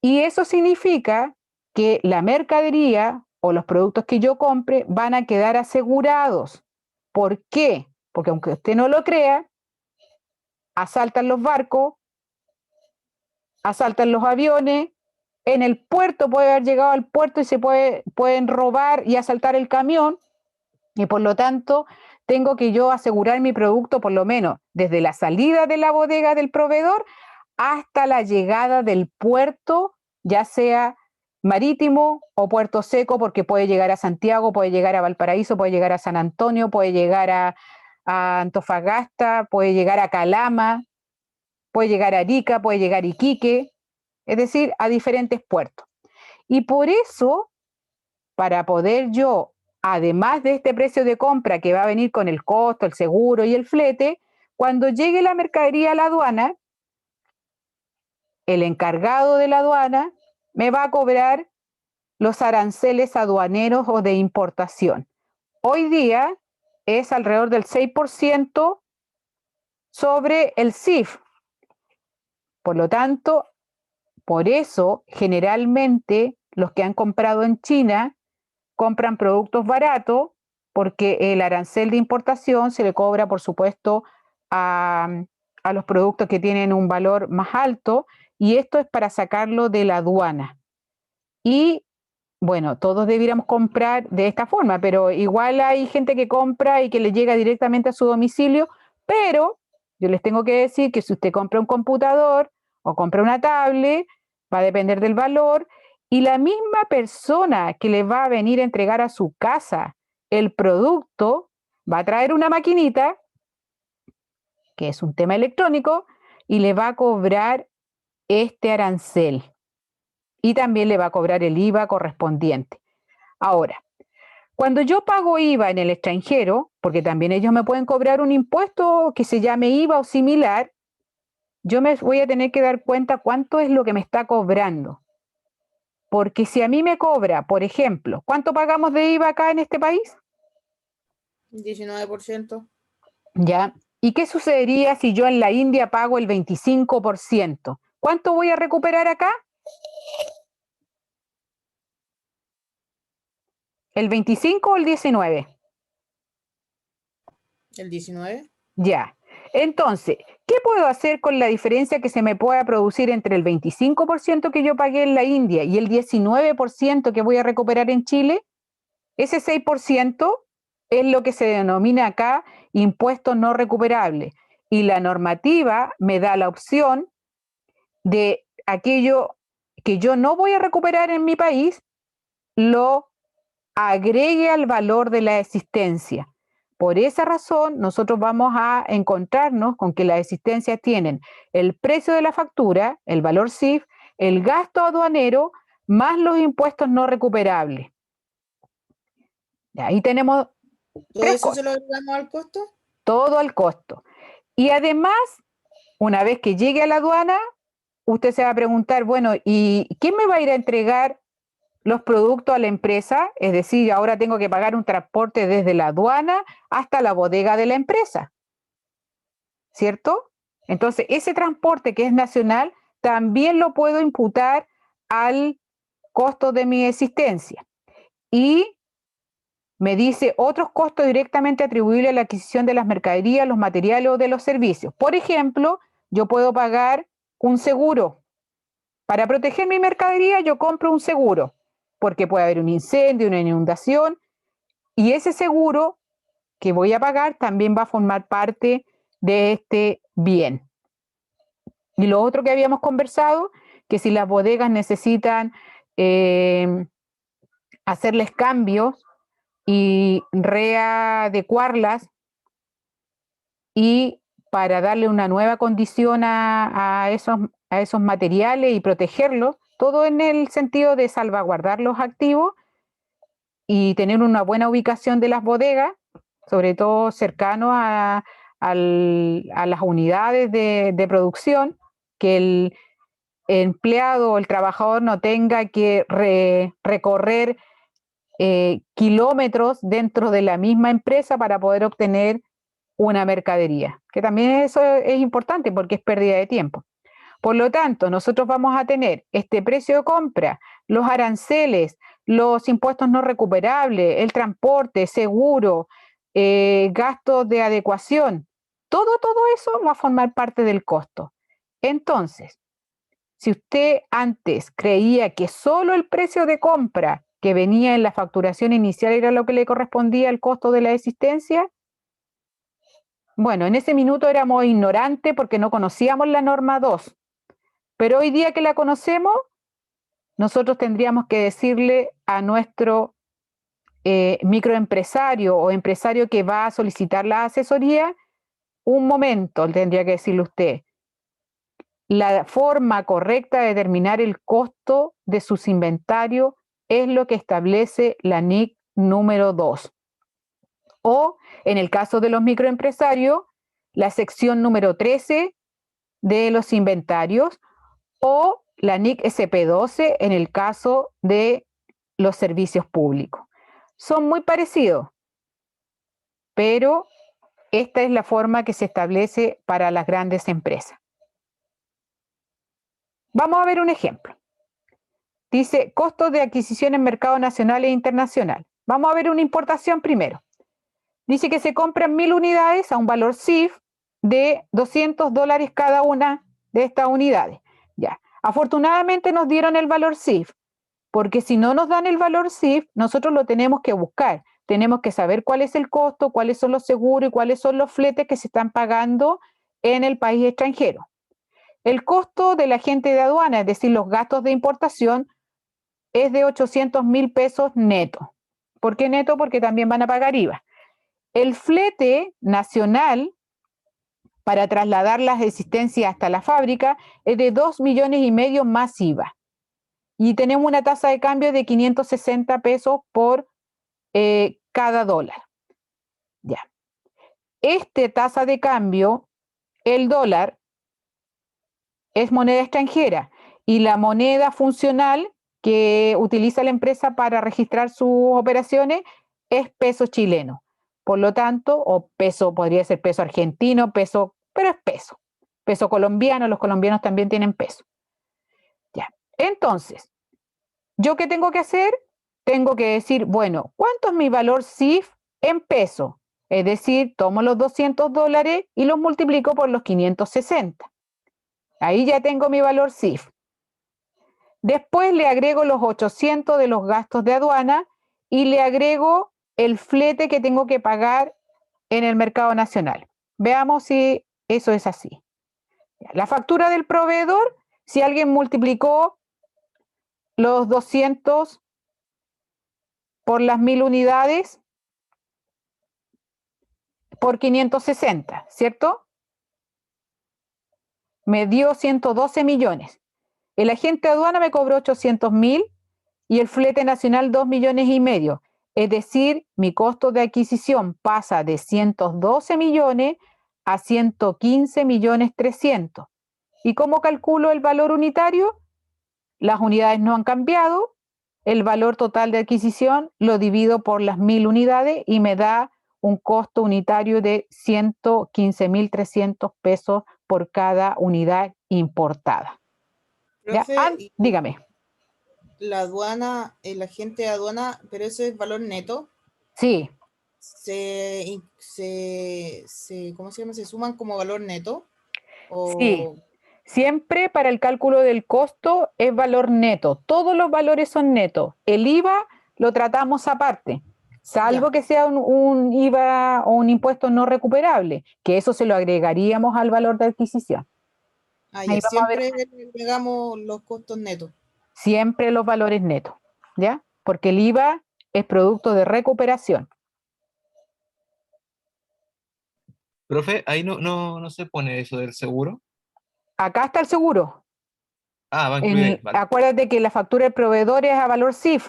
Y eso significa que la mercadería o los productos que yo compre van a quedar asegurados. ¿Por qué? Porque aunque usted no lo crea, asaltan los barcos, asaltan los aviones, en el puerto puede haber llegado al puerto y pueden robar y asaltar el camión, y por lo tanto tengo que yo asegurar mi producto por lo menos desde la salida de la bodega del proveedor hasta la llegada del puerto, ya sea marítimo o puerto seco, porque puede llegar a Santiago, puede llegar a Valparaíso, puede llegar a San Antonio, puede llegar a Antofagasta, puede llegar a Calama, puede llegar a Arica, puede llegar a Iquique, es decir, a diferentes puertos. Y por eso, para poder yo, además de este precio de compra que va a venir con el costo, el seguro y el flete, cuando llegue la mercadería a la aduana, el encargado de la aduana me va a cobrar los aranceles aduaneros o de importación. Hoy día es alrededor del 6% sobre el CIF. Por lo tanto, por eso generalmente los que han comprado en China compran productos baratos porque el arancel de importación se le cobra, por supuesto, a los productos que tienen un valor más alto, y esto es para sacarlo de la aduana. Y bueno, todos debiéramos comprar de esta forma, pero igual hay gente que compra y que le llega directamente a su domicilio, pero yo les tengo que decir que si usted compra un computador o compra una tablet, va a depender del valor, y la misma persona que le va a venir a entregar a su casa el producto va a traer una maquinita, que es un tema electrónico, y le va a cobrar este arancel. Y también le va a cobrar el IVA correspondiente. Ahora, cuando yo pago IVA en el extranjero, porque también ellos me pueden cobrar un impuesto que se llame IVA o similar, yo me voy a tener que dar cuenta cuánto es lo que me está cobrando. Porque si a mí me cobra, por ejemplo, ¿cuánto pagamos de IVA acá en este país? 19%. ¿Ya? ¿Y qué sucedería si yo en la India pago el 25%? ¿Cuánto voy a recuperar acá? ¿El 25 o el 19? ¿El 19? Ya. Entonces, ¿qué puedo hacer con la diferencia que se me pueda producir entre el 25% que yo pagué en la India y el 19% que voy a recuperar en Chile? Ese 6% es lo que se denomina acá impuesto no recuperable. Y la normativa me da la opción de aquello que yo no voy a recuperar en mi país, lo agregue al valor de la existencia. Por esa razón, nosotros vamos a encontrarnos con que las existencias tienen el precio de la factura, el valor CIF, el gasto aduanero, más los impuestos no recuperables. Ahí tenemos ¿Todo tres eso cosas, se lo agregamos al costo? todo al costo. Y además, una vez que llegue a la aduana, usted se va a preguntar, bueno, ¿y quién me va a ir a entregar los productos a la empresa? Es decir, ahora tengo que pagar un transporte desde la aduana hasta la bodega de la empresa, ¿cierto? Entonces, ese transporte que es nacional también lo puedo imputar al costo de mi existencia. Y me dice otros costos directamente atribuibles a la adquisición de las mercaderías, los materiales o de los servicios. Por ejemplo, yo puedo pagar un seguro. Para proteger mi mercadería, yo compro un seguro, porque puede haber un incendio, una inundación, y ese seguro que voy a pagar también va a formar parte de este bien. Y lo otro que habíamos conversado, que si las bodegas necesitan hacerles cambios y readecuarlas y para darle una nueva condición a esos materiales y protegerlos, todo en el sentido de salvaguardar los activos y tener una buena ubicación de las bodegas, sobre todo cercano a las unidades de producción, que el empleado o el trabajador no tenga que recorrer kilómetros dentro de la misma empresa para poder obtener una mercadería, que también eso es importante porque es pérdida de tiempo. Por lo tanto, nosotros vamos a tener este precio de compra, los aranceles, los impuestos no recuperables, el transporte, seguro, gastos de adecuación, todo eso va a formar parte del costo. Entonces, si usted antes creía que solo el precio de compra que venía en la facturación inicial era lo que le correspondía al costo de la existencia, bueno, en ese minuto éramos ignorantes porque no conocíamos la norma 2, pero hoy día que la conocemos, nosotros tendríamos que decirle a nuestro microempresario o empresario que va a solicitar la asesoría, un momento, tendría que decirle usted, la forma correcta de determinar el costo de sus inventarios es lo que establece la NIC número 2. O, en el caso de los microempresarios, la sección número 13 de los inventarios, o la NIC SP12 en el caso de los servicios públicos. Son muy parecidos, pero esta es la forma que se establece para las grandes empresas. Vamos a ver un ejemplo. Dice, costos de adquisición en mercado nacional e internacional. Vamos a ver una importación primero. Dice que se compran 1000 unidades a un valor CIF de $200 cada una de estas unidades. Ya. Afortunadamente nos dieron el valor CIF, porque si no nos dan el valor CIF, nosotros lo tenemos que buscar. Tenemos que saber cuál es el costo, cuáles son los seguros y cuáles son los fletes que se están pagando en el país extranjero. El costo del agente de aduana, es decir, los gastos de importación, es de 800.000 pesos neto. ¿Por qué neto? Porque también van a pagar IVA. El flete nacional para trasladar las existencias hasta la fábrica es de 2,5 millones más IVA. Y tenemos una tasa de cambio de 560 pesos por cada dólar. Ya. Esta tasa de cambio, el dólar, es moneda extranjera y la moneda funcional que utiliza la empresa para registrar sus operaciones es peso chileno. Por lo tanto, o peso, podría ser peso argentino, peso, pero es peso. Peso colombiano, los colombianos también tienen peso. Ya. Entonces, ¿yo qué tengo que hacer? Tengo que decir, bueno, ¿cuánto es mi valor CIF en peso? Es decir, tomo los $200 y los multiplico por los 560. Ahí ya tengo mi valor CIF. Después le agrego los 800 de los gastos de aduana y le agrego el flete que tengo que pagar en el mercado nacional. Veamos si eso es así. La factura del proveedor, si alguien multiplicó los 200 por las 1000 unidades por 560, ¿cierto? Me dio 112 millones. El agente de aduana me cobró 800.000 y el flete nacional 2,5 millones. Es decir, mi costo de adquisición pasa de 112 millones a 115,3 millones. ¿Y cómo calculo el valor unitario? Las unidades no han cambiado. El valor total de adquisición lo divido por las 1000 unidades y me da un costo unitario de 115.300 pesos por cada unidad importada. Profe, ¿Ya? Dígame. La aduana, el agente de aduana, pero eso es valor neto. Sí, ¿cómo se llama? ¿Se suman como valor neto? sí. O, Siempre para el cálculo del costo es valor neto. Todos los valores son netos. El IVA lo tratamos aparte, salvo ya, que sea un IVA o un impuesto no recuperable, que eso se lo agregaríamos al valor de adquisición. Ahí ya, vamos a ver siempre agregamos los costos netos. siempre los valores netos, ¿ya? Porque el IVA es producto de recuperación. Profe, ahí no se pone eso del seguro. Acá está el seguro. Ah, va incluido ahí, vale. Acuérdate que la factura del proveedor es a valor CIF.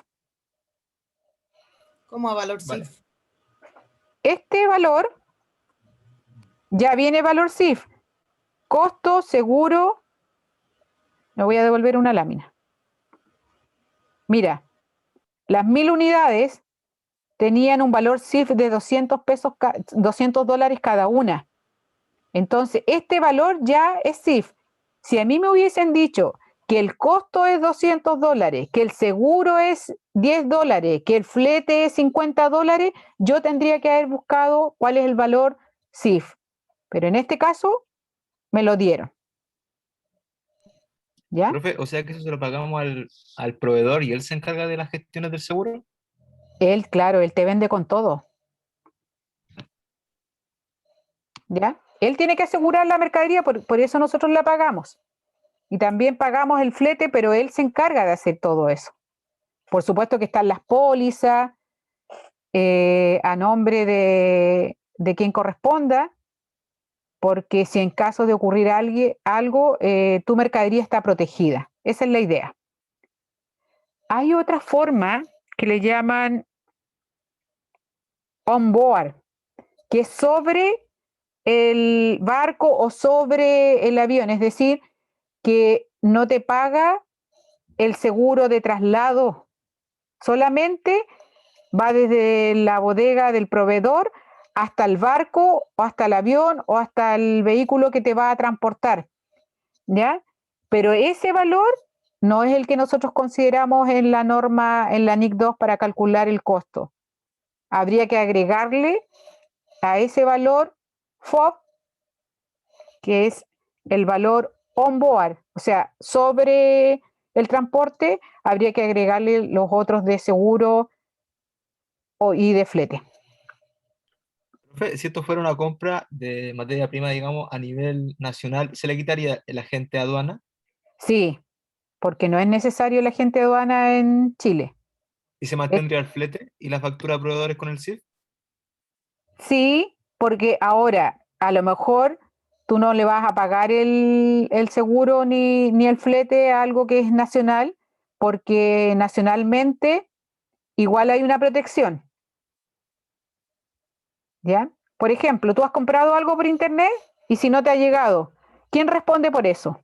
Como a valor Vale. CIF. Este valor ya viene valor CIF. Costo, seguro. Me voy a devolver una lámina. Mira, las 1000 unidades tenían un valor CIF de 200 pesos, $200 cada una. Entonces, este valor ya es CIF. Si a mí me hubiesen dicho que el costo es $200, que el seguro es $10, que el flete es $50, yo tendría que haber buscado cuál es el valor CIF. Pero en este caso, me lo dieron. ¿Ya? Profe, o sea que eso se lo pagamos al proveedor y él se encarga de las gestiones del seguro. Él, claro, él te vende con todo. ¿Ya? Él tiene que asegurar la mercadería, por eso nosotros la pagamos. Y también pagamos el flete, pero él se encarga de hacer todo eso. Por supuesto que están las pólizas a nombre de quien corresponda, porque si en caso de ocurrir algo, tu mercadería está protegida. Esa es la idea. Hay otra forma que le llaman on board, que es sobre el barco o sobre el avión, es decir, que no te paga el seguro de traslado, solamente va desde la bodega del proveedor hasta el barco o hasta el avión o hasta el vehículo que te va a transportar, ¿ya? Pero ese valor no es el que nosotros consideramos en la norma, en la NIC 2 para calcular el costo. Habría que agregarle a ese valor FOB, que es el valor on board, o sea, sobre el transporte, habría que agregarle los otros de seguro y de flete. Profe, si esto fuera una compra de materia prima, digamos, a nivel nacional, ¿se le quitaría el agente de aduana? Sí, porque no es necesario el agente de aduana en Chile. ¿Y se Es- mantendría el flete y la factura a proveedores con el CIF? sí, porque ahora a lo mejor tú no le vas a pagar el seguro ni el flete a algo que es nacional, porque nacionalmente igual hay una protección, ¿ya? Por ejemplo, tú has comprado algo por internet y si no te ha llegado, ¿quién responde por eso?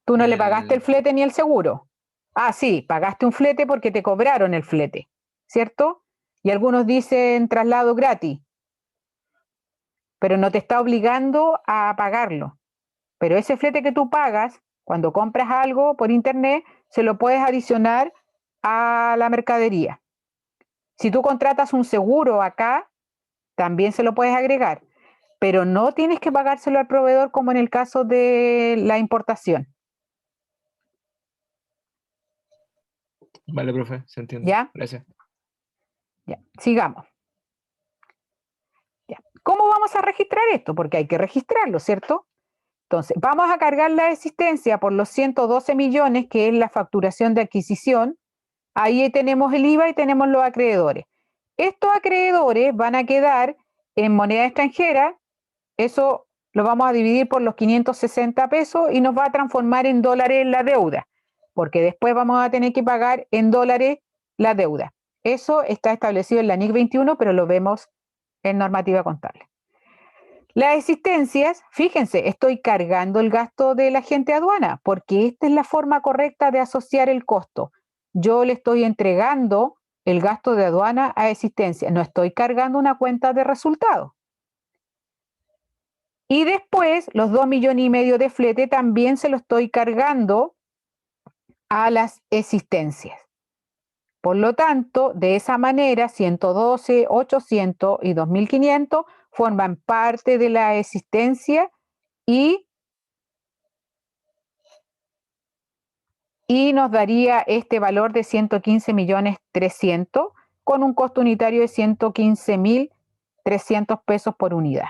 Tú no le pagaste el El... flete ni el seguro. Ah, sí, pagaste un flete porque te cobraron el flete, ¿cierto? Y algunos dicen traslado gratis, pero no te está obligando a pagarlo. Pero ese flete que tú pagas cuando compras algo por internet, se lo puedes adicionar a la mercadería. Si tú contratas un seguro acá, también se lo puedes agregar, pero no tienes que pagárselo al proveedor como en el caso de la importación. Vale, profe, se entiende. ¿Ya? Gracias. Ya. Sigamos. Ya. ¿Cómo vamos a registrar esto? Porque hay que registrarlo, ¿cierto? Entonces, vamos a cargar la existencia por los 112 millones, que es la facturación de adquisición. Ahí tenemos el IVA y tenemos los acreedores. Estos acreedores van a quedar en moneda extranjera, eso lo vamos a dividir por los 560 pesos y nos va a transformar en dólares la deuda, porque después vamos a tener que pagar en dólares la deuda. Eso está establecido en la NIC 21, pero lo vemos en normativa contable. Las existencias, fíjense, estoy cargando el gasto del agente de aduana, porque esta es la forma correcta de asociar el costo. Yo le estoy entregando el gasto de aduana a existencia, no estoy cargando una cuenta de resultados. Y después, los 2,5 millones de flete también se lo estoy cargando a las existencias. Por lo tanto, de esa manera, 112, 800 y 2500 forman parte de la existencia y nos daría este valor de 115.300.000 con un costo unitario de 115.300 pesos por unidad.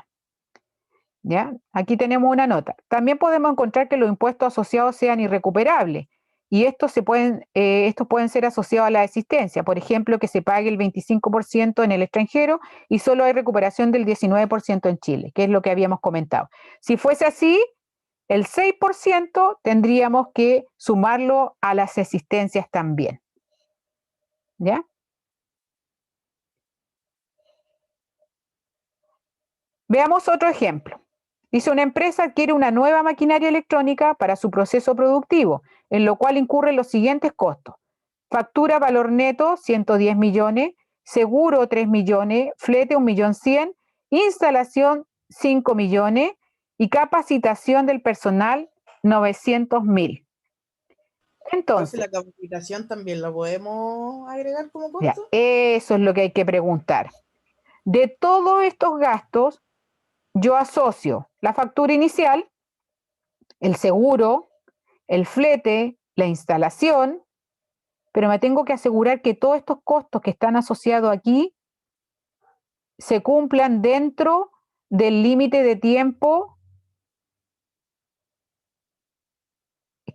¿Ya? Aquí tenemos una nota. También podemos encontrar que los impuestos asociados sean irrecuperables y estos pueden ser asociados a la existencia. Por ejemplo, que se pague el 25% en el extranjero y solo hay recuperación del 19% en Chile, que es lo que habíamos comentado. Si fuese así, el 6% tendríamos que sumarlo a las existencias también. ¿Ya? Veamos otro ejemplo. Dice, una empresa adquiere una nueva maquinaria electrónica para su proceso productivo, en lo cual incurren los siguientes costos. Factura valor neto, 110 millones, seguro 3 millones, flete 1.100.000, instalación 5 millones y capacitación del personal 900.000. Entonces, la capacitación también la podemos agregar como costo. Ya, eso es lo que hay que preguntar. De todos estos gastos, yo asocio la factura inicial, el seguro, el flete, la instalación, pero me tengo que asegurar que todos estos costos que están asociados aquí se cumplan dentro del límite de tiempo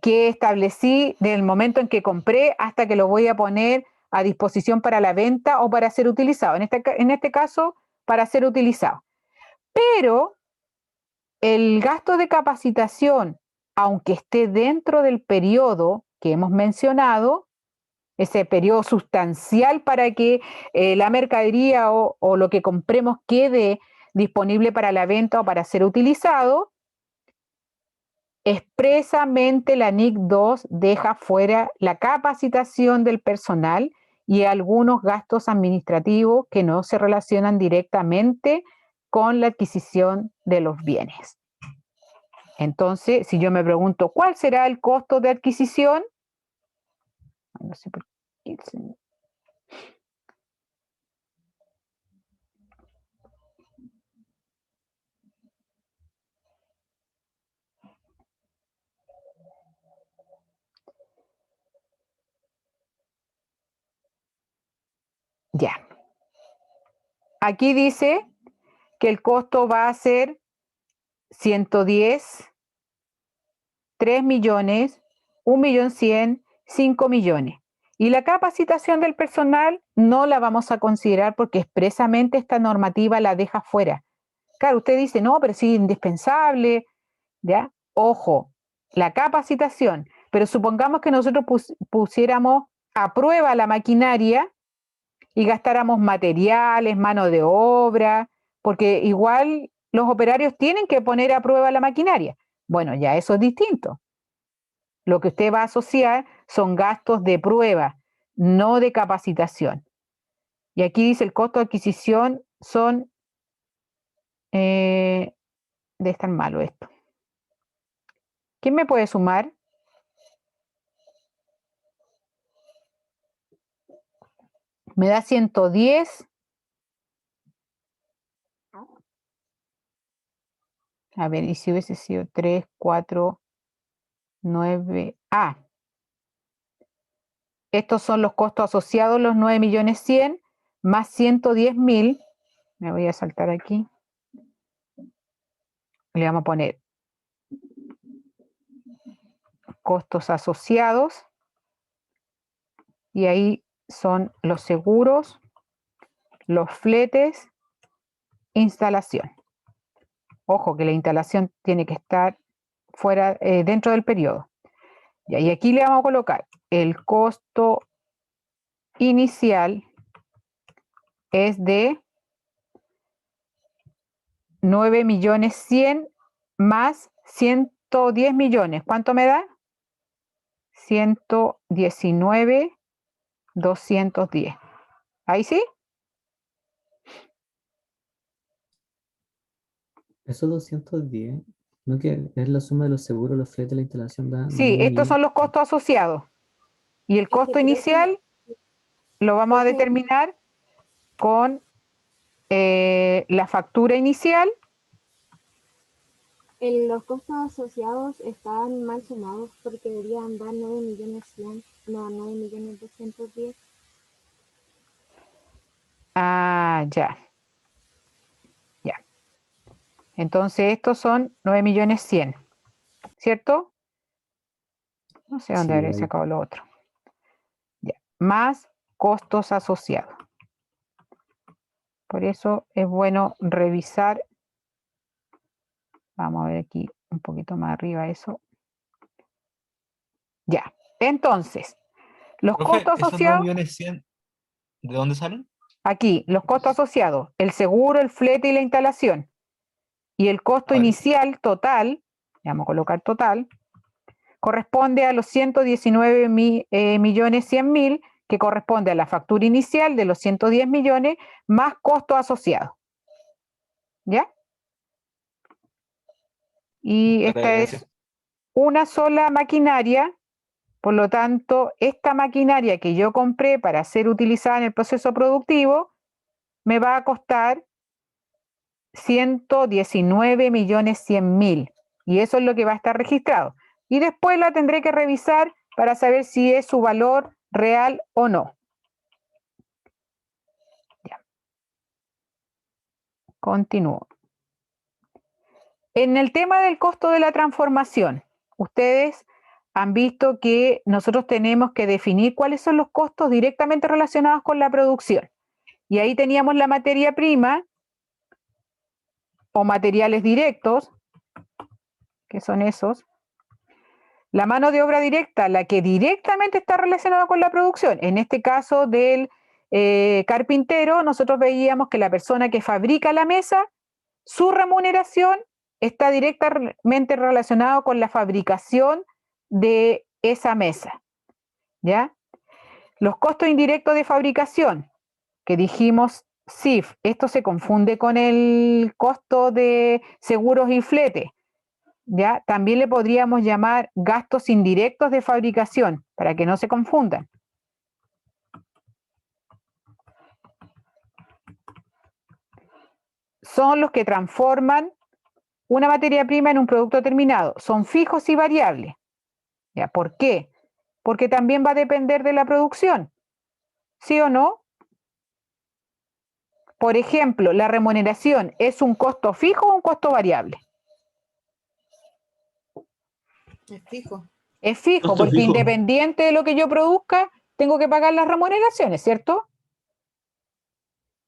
que establecí del momento en que compré hasta que lo voy a poner a disposición para la venta o para ser utilizado. En este caso, para ser utilizado. Pero el gasto de capacitación, aunque esté dentro del periodo que hemos mencionado, ese periodo sustancial para que la mercadería o lo que compremos quede disponible para la venta o para ser utilizado, expresamente la NIC 2 deja fuera la capacitación del personal y algunos gastos administrativos que no se relacionan directamente con la adquisición de los bienes. Entonces, si yo me pregunto, ¿cuál será el costo de adquisición? No sé por qué. Ya. Aquí dice que el costo va a ser 110, 3 millones, 1.100.000, 5 millones. Y la capacitación del personal no la vamos a considerar porque expresamente esta normativa la deja fuera. Claro, usted dice, no, pero sí, indispensable, ¿ya? Ojo, la capacitación, pero supongamos que nosotros pusiéramos a prueba la maquinaria y gastáramos materiales, mano de obra, porque igual los operarios tienen que poner a prueba la maquinaria. Bueno, ya eso es distinto. Lo que usted va a asociar son gastos de prueba, no de capacitación. Y aquí dice el costo de adquisición son... debe estar malo esto. ¿Quién me puede sumar? Me da 110. A ver, y si hubiese sido 3, 4, 9... Ah, estos son los costos asociados, los 9.100.000 más 110.000. Me voy a saltar aquí. Le vamos a poner costos asociados. Y ahí son los seguros, los fletes, instalación. Ojo que la instalación tiene que estar fuera, dentro del periodo. Y aquí le vamos a colocar el costo inicial es de 9.100.000 más 110 millones. ¿Cuánto me da? 119.210. ¿Ahí sí? Esos 210, ¿no que es la suma de los seguros, los fletes, la instalación da Sí, estos son los costos asociados. Y el costo inicial, lo vamos a Profe. determinar con la factura inicial. Los costos asociados están mal sumados porque deberían dar 9.100.000, no 9.210.000. Ah, ya. Ya. Entonces estos son 9.100.000, ¿cierto? No sé dónde Sí, habré ahí. sacado lo otro. Ya. Más costos asociados. Por eso es bueno revisar. Vamos a ver aquí un poquito más arriba eso. Ya. Entonces, los Profe, costos esos 9 asociados, millones 100, ¿de dónde salen? aquí, los costos asociados, el seguro, el flete y la instalación. Y el costo A ver, inicial total, vamos a colocar total, corresponde a los 119.100.000, que corresponde a la factura inicial de los 110 millones más costos asociados. ¿Ya? Y esta gracias. es una sola maquinaria, por lo tanto, esta maquinaria que yo compré para ser utilizada en el proceso productivo me va a costar 119.100.000, y eso es lo que va a estar registrado. Y después la tendré que revisar para saber si es su valor real o no. Ya. Continúo. En el tema del costo de la transformación, ustedes han visto que nosotros tenemos que definir cuáles son los costos directamente relacionados con la producción. Y ahí teníamos la materia prima o materiales directos, que son esos. La mano de obra directa, la que directamente está relacionada con la producción. En este caso del carpintero, nosotros veíamos que la persona que fabrica la mesa, su remuneración está directamente relacionada con la fabricación de esa mesa. ¿Ya? Los costos indirectos de fabricación, que dijimos SIF, esto se confunde con el costo de seguros y flete. ¿Ya? También le podríamos llamar gastos indirectos de fabricación, para que no se confundan. Son los que transforman una materia prima en un producto terminado. Son fijos y variables. ¿Ya? ¿Por qué? Porque también va a depender de la producción. ¿Sí o no? Por ejemplo, la remuneración, ¿es un costo fijo o un costo variable? Es fijo. Es fijo, Costo porque fijo. independiente de lo que yo produzca, tengo que pagar las remuneraciones, ¿cierto?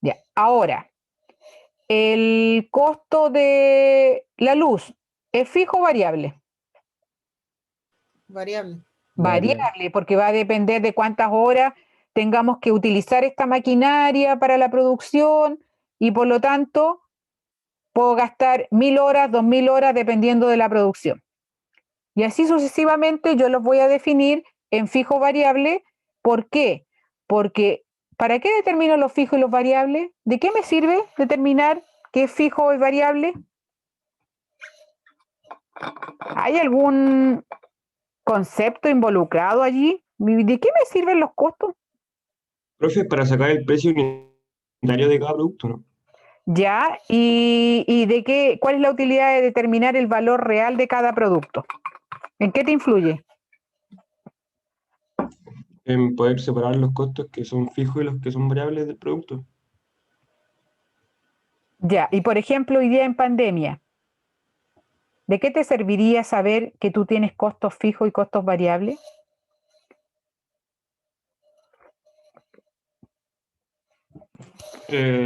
Ya. Ahora, el costo de la luz, ¿es fijo o variable? Variable. Variable, porque va a depender de cuántas horas tengamos que utilizar esta maquinaria para la producción, y por lo tanto puedo gastar 1.000 horas, 2.000 horas, dependiendo de la producción. Y así sucesivamente yo los voy a definir en fijo o variable. ¿Por qué? Porque ¿para qué determino los fijos y los variables? ¿De qué me sirve determinar qué es fijo y variable? ¿Hay algún concepto involucrado allí? ¿De qué me sirven los costos? Profe, para sacar el precio unitario de cada producto, ¿no? Ya, ¿y de qué, cuál es la utilidad de determinar el valor real de cada producto? ¿En qué te influye? En poder separar los costos que son fijos y los que son variables del producto. Ya, y por ejemplo, hoy día en pandemia, ¿de qué te serviría saber que tú tienes costos fijos y costos variables?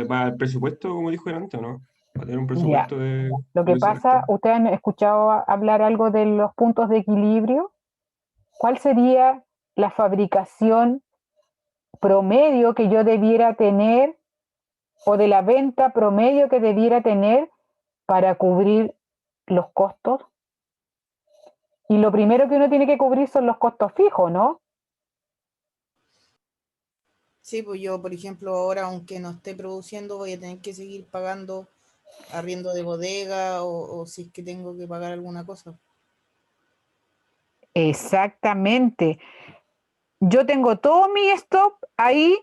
Para el presupuesto, como dijo antes, ¿no? Para tener un Ya, presupuesto de lo que utilizar pasa, esto. ¿ustedes han escuchado hablar algo de los puntos de equilibrio? ¿Cuál sería la fabricación promedio que yo debiera tener, o de la venta promedio que debiera tener para cubrir los costos? Y lo primero que uno tiene que cubrir son los costos fijos, ¿no? Sí, pues yo, por ejemplo, ahora, aunque no esté produciendo, voy a tener que seguir pagando arriendo de bodega o si es que tengo que pagar alguna cosa. Exactamente. Yo tengo todo mi stock ahí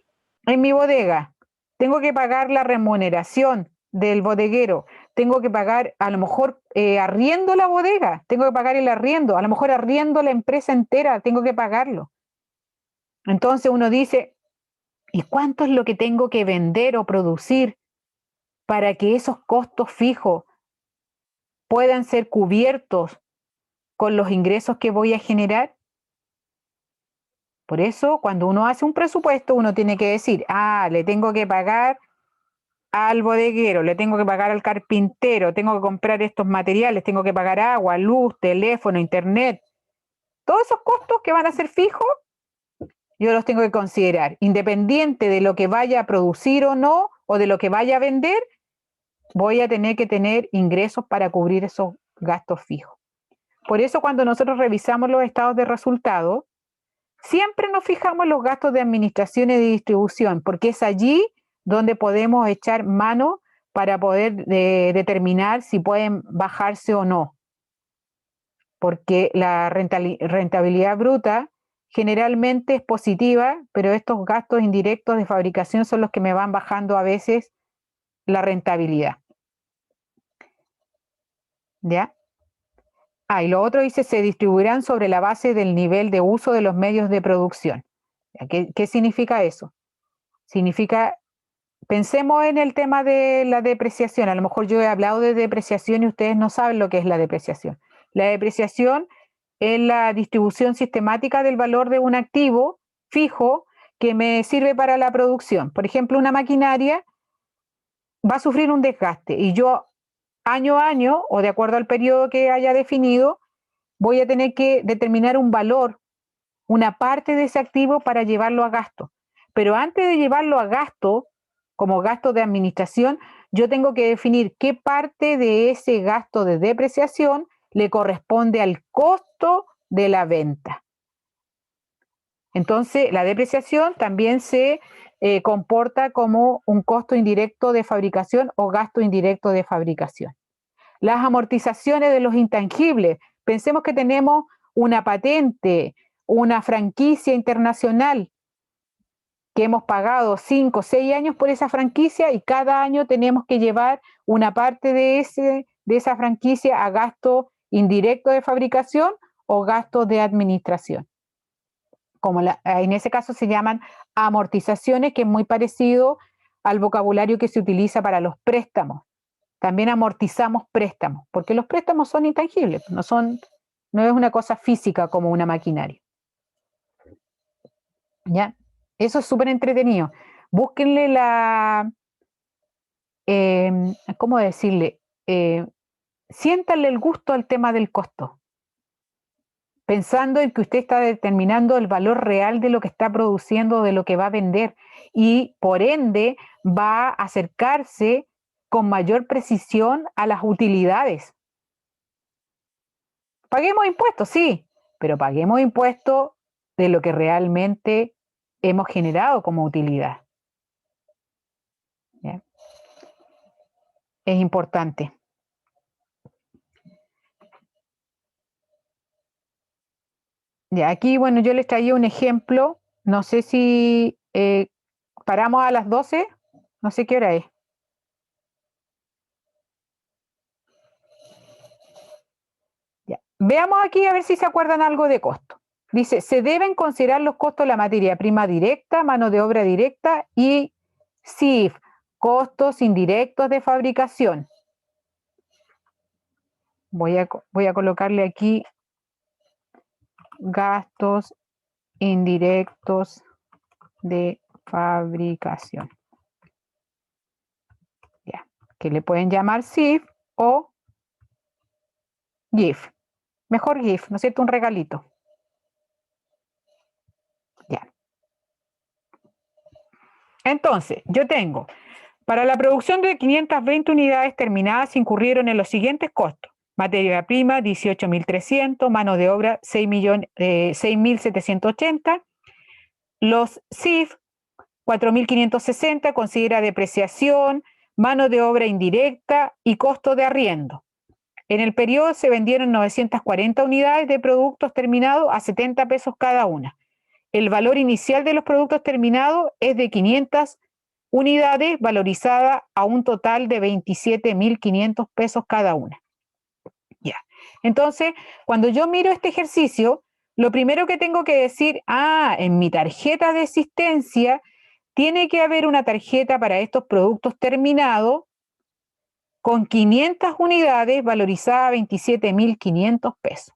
en mi bodega, tengo que pagar la remuneración del bodeguero, tengo que pagar a lo mejor arriendo la bodega, tengo que pagar el arriendo, a lo mejor arriendo la empresa entera, tengo que pagarlo. Entonces uno dice, ¿y cuánto es lo que tengo que vender o producir para que esos costos fijos puedan ser cubiertos con los ingresos que voy a generar? Por eso, cuando uno hace un presupuesto, uno tiene que decir, le tengo que pagar al bodeguero, le tengo que pagar al carpintero, tengo que comprar estos materiales, tengo que pagar agua, luz, teléfono, internet. Todos esos costos que van a ser fijos, yo los tengo que considerar. Independiente de lo que vaya a producir o no, o de lo que vaya a vender, voy a tener que tener ingresos para cubrir esos gastos fijos. Por eso, cuando nosotros revisamos los estados de resultados, siempre nos fijamos en los gastos de administración y de distribución, porque es allí donde podemos echar mano para poder determinar si pueden bajarse o no. Porque la rentabilidad bruta generalmente es positiva, pero estos gastos indirectos de fabricación son los que me van bajando a veces la rentabilidad. ¿Ya? Y lo otro dice, se distribuirán sobre la base del nivel de uso de los medios de producción. ¿Qué significa eso? Significa, pensemos en el tema de la depreciación. A lo mejor yo he hablado de depreciación y ustedes no saben lo que es la depreciación. La depreciación es la distribución sistemática del valor de un activo fijo que me sirve para la producción. Por ejemplo, una maquinaria va a sufrir un desgaste y yo año a año, o de acuerdo al periodo que haya definido, voy a tener que determinar un valor, una parte de ese activo para llevarlo a gasto. Pero antes de llevarlo a gasto, como gasto de administración, yo tengo que definir qué parte de ese gasto de depreciación le corresponde al costo de la venta. Entonces, la depreciación también se comporta como un costo indirecto de fabricación o gasto indirecto de fabricación. Las amortizaciones de los intangibles. Pensemos que tenemos una patente, una franquicia internacional, que hemos pagado 5 o 6 años por esa franquicia y cada año tenemos que llevar una parte de esa franquicia a gasto indirecto de fabricación o gasto de administración. En ese caso se llaman amortizaciones, que es muy parecido al vocabulario que se utiliza para los préstamos. También amortizamos préstamos, porque los préstamos son intangibles, no es una cosa física como una maquinaria. ¿Ya? Eso es súper entretenido. Búsquenle ¿cómo decirle? Siéntanle el gusto al tema del costo, pensando en que usted está determinando el valor real de lo que está produciendo, de lo que va a vender, y por ende va a acercarse con mayor precisión a las utilidades. Paguemos impuestos, sí, pero paguemos impuestos de lo que realmente hemos generado como utilidad. ¿Ya? Es importante. Ya, aquí, bueno, yo les traía un ejemplo, no sé si paramos a las 12, no sé qué hora es. Ya. Veamos aquí a ver si se acuerdan algo de costo. Dice, se deben considerar los costos de la materia prima directa, mano de obra directa y CIF, costos indirectos de fabricación. Voy a colocarle aquí gastos indirectos de fabricación. Ya, que le pueden llamar CIF o GIF. Mejor GIF, ¿no es cierto? Un regalito. Ya. Entonces, yo tengo, para la producción de 520 unidades terminadas incurrieron en los siguientes costos. Materia prima, 18.300, mano de obra, 6.780. Los CIF, 4.560, considera depreciación, mano de obra indirecta y costo de arriendo. En el periodo se vendieron 940 unidades de productos terminados a 70 pesos cada una. el valor inicial de los productos terminados es de 500 unidades valorizada a un total de 27.500 pesos cada una. Ya. Entonces, cuando yo miro este ejercicio, lo primero que tengo que decir, en mi tarjeta de existencia tiene que haber una tarjeta para estos productos terminados con 500 unidades valorizada a 27.500 pesos.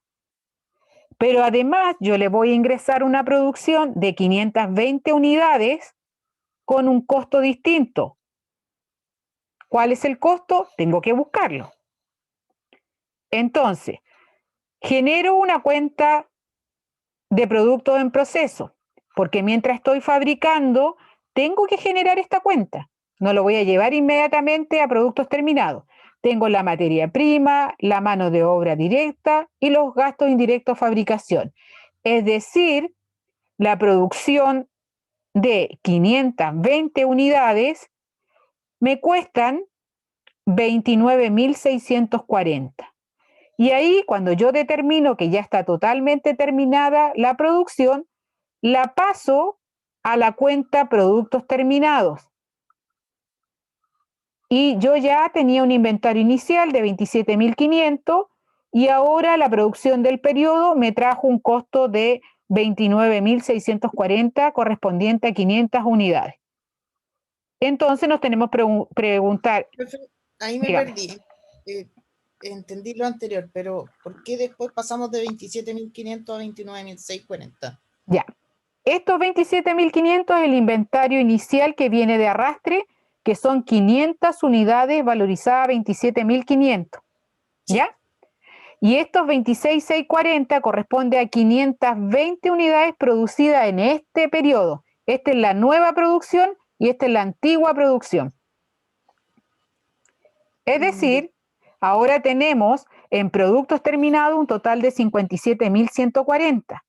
Pero además yo le voy a ingresar una producción de 520 unidades con un costo distinto. ¿Cuál es el costo? Tengo que buscarlo. Entonces, genero una cuenta de productos en proceso, porque mientras estoy fabricando, tengo que generar esta cuenta. No lo voy a llevar inmediatamente a productos terminados. Tengo la materia prima, la mano de obra directa y los gastos indirectos de fabricación. Es decir, la producción de 520 unidades me cuestan 29.640. Y ahí, cuando yo determino que ya está totalmente terminada la producción, la paso a la cuenta productos terminados. Y yo ya tenía un inventario inicial de 27.500 y ahora la producción del periodo me trajo un costo de 29.640 correspondiente a 500 unidades. Entonces nos tenemos que preguntar. Profe, ahí me Dígame. perdí. Entendí lo anterior, pero ¿por qué después pasamos de 27.500 a 29.640? Ya. Estos 27.500 es el inventario inicial que viene de arrastre, que son 500 unidades valorizadas a 27.500. ¿Ya? Y estos 26.640 corresponde a 520 unidades producidas en este periodo. Esta es la nueva producción y esta es la antigua producción. Es decir, ahora tenemos en productos terminados un total de 57.140.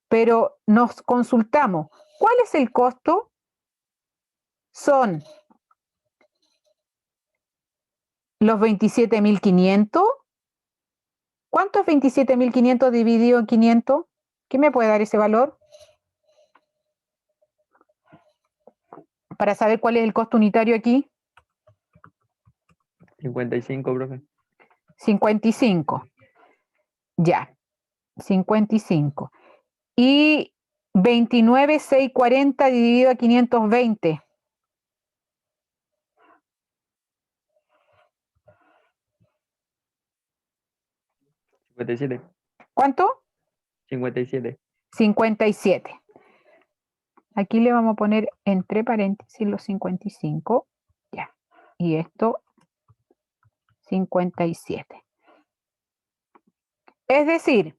Pero nos consultamos, ¿cuál es el costo? Son los 27.500. ¿Cuánto es 27.500 dividido en 500? ¿Qué me puede dar ese valor? Para saber cuál es el costo unitario aquí. 55, profe. 55. Ya, 55. Y 29.640 dividido a 520. 57. ¿Cuánto? 57. 57. Aquí le vamos a poner entre paréntesis los 55. Ya. Y esto, 57. Es decir,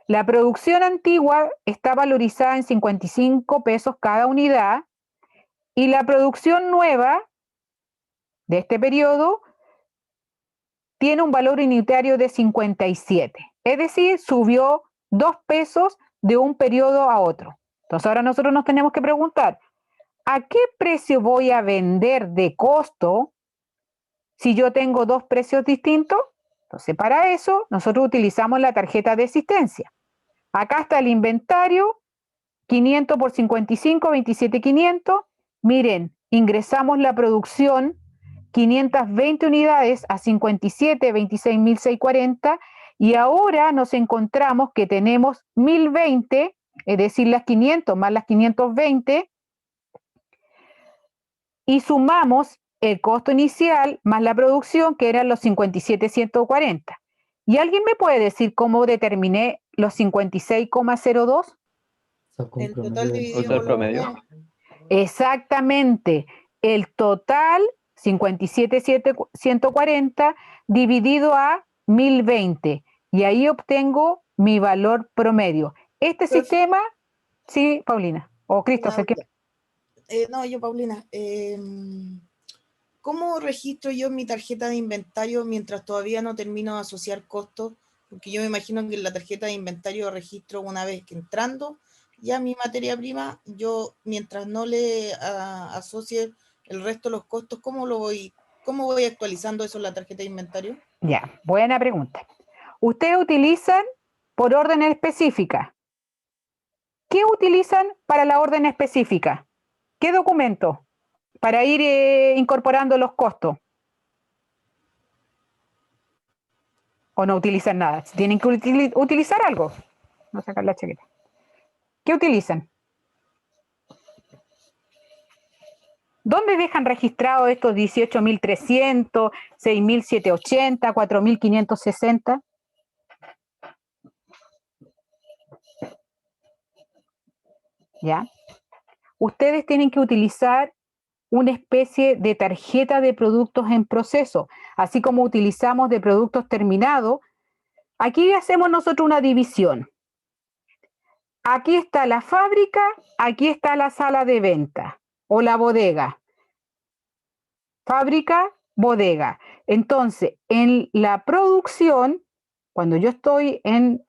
la producción antigua está valorizada en 55 pesos cada unidad y la producción nueva de este periodo tiene un valor unitario de 57. Es decir, subió 2 pesos de un periodo a otro. Entonces ahora nosotros nos tenemos que preguntar, ¿a qué precio voy a vender de costo si yo tengo dos precios distintos? Entonces para eso nosotros utilizamos la tarjeta de existencia. Acá está el inventario, 500 por 55, 27.500. Miren, ingresamos la producción, 520 unidades a 57, 26.640, y ahora nos encontramos que tenemos 1.020, es decir, las 500 más las 520, y sumamos el costo inicial más la producción, que eran los 57.140. ¿Y alguien me puede decir cómo determiné los 56,02? El total dividido Usa el por promedio. los... Exactamente. El total, 57.140 dividido a 1.020. Y ahí obtengo mi valor promedio. Este Profe. sistema, sí, Paulina, o Christopher, ¿qué? No, yo, Paulina. ¿Cómo registro yo mi tarjeta de inventario mientras todavía no termino de asociar costos? Porque yo me imagino que en la tarjeta de inventario registro una vez que entrando ya mi materia prima, yo mientras no le asocie el resto de los costos, ¿cómo voy actualizando eso en la tarjeta de inventario? Ya, buena pregunta. Ustedes utilizan por orden específica. ¿qué utilizan para la orden específica? ¿Qué documento? Para ir incorporando los costos. ¿O no utilizan nada? Tienen que utilizar algo. Voy a sacar la chaqueta. ¿Qué utilizan? ¿Dónde dejan registrados estos 18.300, 6.780, 4.560? ¿Ya? Ustedes tienen que utilizar una especie de tarjeta de productos en proceso, así como utilizamos de productos terminados. Aquí hacemos nosotros una división. Aquí está la fábrica, aquí está la sala de venta o la bodega. Fábrica, bodega. Entonces, en la producción, cuando yo estoy en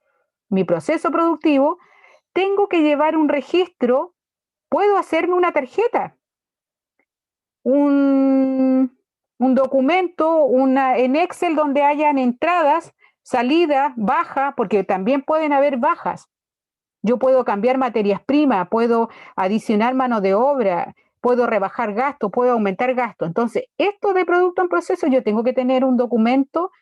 mi proceso productivo, tengo que llevar un registro, puedo hacerme una tarjeta, un documento, en Excel donde hayan entradas, salidas, bajas, porque también pueden haber bajas. Yo puedo cambiar materias primas, puedo adicionar mano de obra, puedo rebajar gastos, puedo aumentar gastos. Entonces, esto de producto en proceso, yo tengo que tener un documento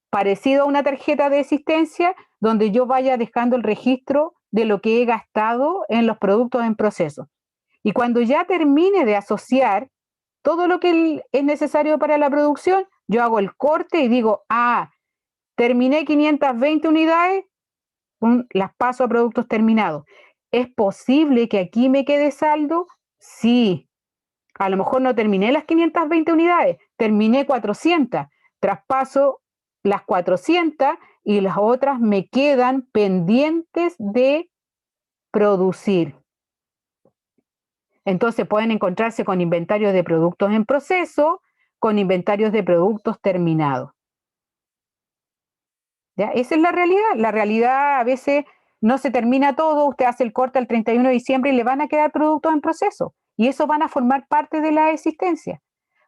parecido a una tarjeta de existencia donde yo vaya dejando el registro de lo que he gastado en los productos en proceso. Y cuando ya termine de asociar todo lo que es necesario para la producción, yo hago el corte y digo, terminé 520 unidades, las paso a productos terminados. ¿Es posible que aquí me quede saldo? Sí. A lo mejor no terminé las 520 unidades, terminé 400. Traspaso las 400 y las otras me quedan pendientes de producir. Entonces pueden encontrarse con inventarios de productos en proceso, con inventarios de productos terminados. ¿Ya? Esa es la realidad. La realidad a veces no se termina todo, usted hace el corte el 31 de diciembre y le van a quedar productos en proceso. Y esos van a formar parte de la existencia.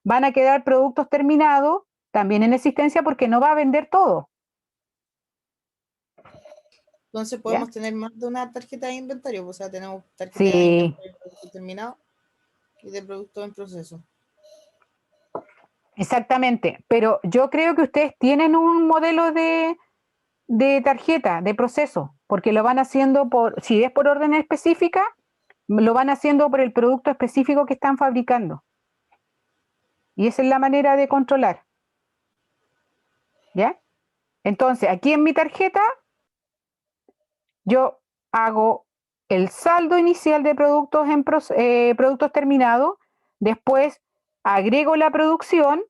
Van a quedar productos terminados también en existencia porque no va a vender todo. Entonces podemos tener más de una tarjeta de inventario, o sea, tenemos tarjeta Sí. de inventario de producto terminado y de producto en proceso. Exactamente, pero yo creo que ustedes tienen un modelo de tarjeta, de proceso, porque lo van haciendo si es por orden específica, lo van haciendo por el producto específico que están fabricando. Y esa es la manera de controlar. ¿Ya? Entonces, aquí en mi tarjeta, yo hago el saldo inicial de productos productos terminados, después agrego la producción.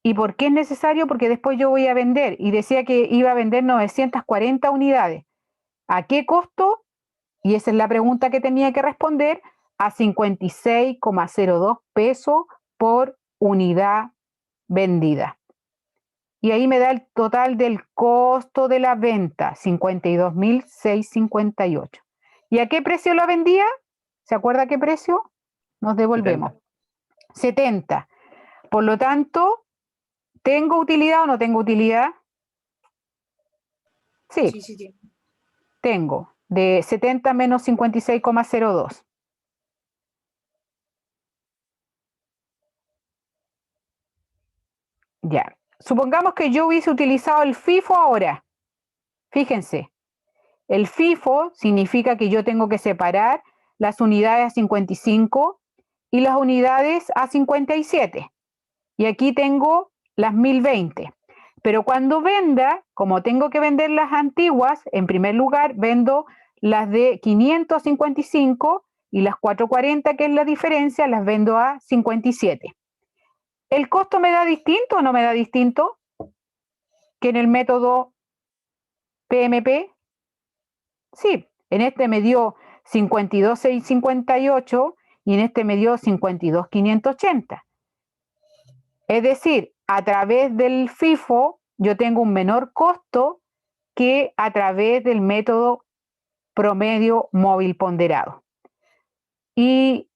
¿Y por qué es necesario? Porque después yo voy a vender, y decía que iba a vender 940 unidades. ¿A qué costo? Y esa es la pregunta que tenía que responder, a 56,02 pesos por unidad vendida. Y ahí me da el total del costo de la venta, 52.658. ¿Y a qué precio la vendía? ¿Se acuerda a qué precio? Nos devolvemos. 70. Por lo tanto, ¿tengo utilidad o no tengo utilidad? Sí, Sí. tengo. De 70 menos 56,02. Ya. Supongamos que yo hubiese utilizado el FIFO ahora. Fíjense, el FIFO significa que yo tengo que separar las unidades a 55 y las unidades a 57. Y aquí tengo las 1020. Pero cuando venda, como tengo que vender las antiguas, en primer lugar vendo las de 555 y las 440, que es la diferencia, las vendo a 57. ¿El costo me da distinto o no me da distinto que en el método PMP? Sí, en este me dio 52.658 y en este me dio 52.580. Es decir, a través del FIFO yo tengo un menor costo que a través del método promedio móvil ponderado. ¿Y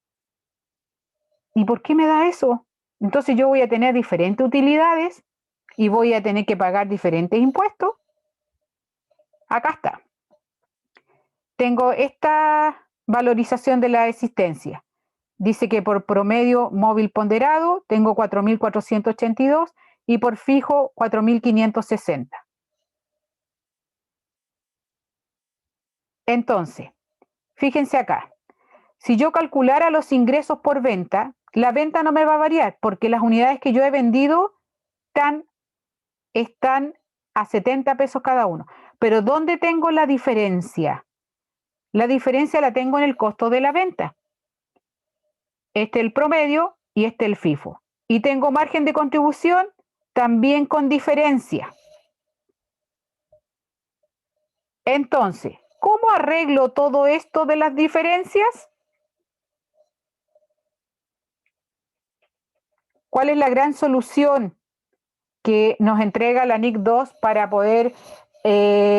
por qué me da eso? Entonces yo voy a tener diferentes utilidades y voy a tener que pagar diferentes impuestos. Acá está. tengo esta valorización de la existencia. Dice que por promedio móvil ponderado tengo 4.482 y por fijo 4.560. Entonces, fíjense acá. Si yo calculara los ingresos por venta, la venta no me va a variar porque las unidades que yo he vendido están a 70 pesos cada uno. Pero ¿dónde tengo la diferencia? La diferencia la tengo en el costo de la venta. Este es el promedio y este es el FIFO. Y tengo margen de contribución también con diferencia. Entonces, ¿cómo arreglo todo esto de las diferencias? ¿Cuál es la gran solución que nos entrega la NIC 2 para poder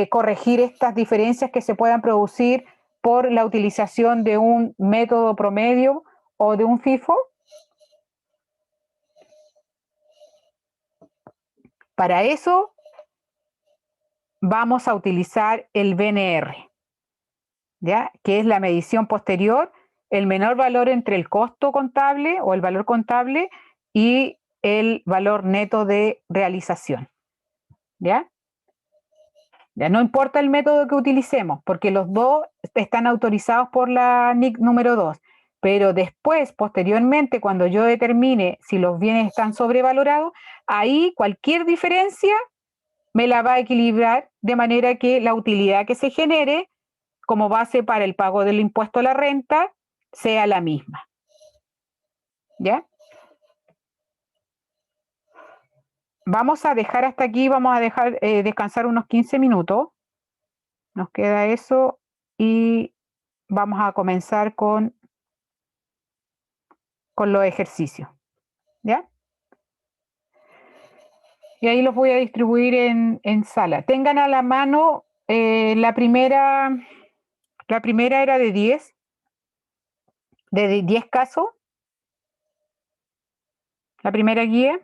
corregir estas diferencias que se puedan producir por la utilización de un método promedio o de un FIFO? Para eso vamos a utilizar el BNR, ¿ya? Que es la medición posterior, el menor valor entre el costo contable o el valor contable y el valor neto de realización, ¿ya? Ya no importa el método que utilicemos, porque los dos están autorizados por la NIC número 2, pero después, posteriormente, cuando yo determine si los bienes están sobrevalorados, ahí cualquier diferencia me la va a equilibrar de manera que la utilidad que se genere como base para el pago del impuesto a la renta sea la misma. ¿Ya? Vamos a dejar hasta aquí, vamos a dejar descansar unos 15 minutos. Nos queda eso y vamos a comenzar con los ejercicios. ¿Ya? Y ahí los voy a distribuir en sala. Tengan a la mano la primera era de 10 casos. La primera guía.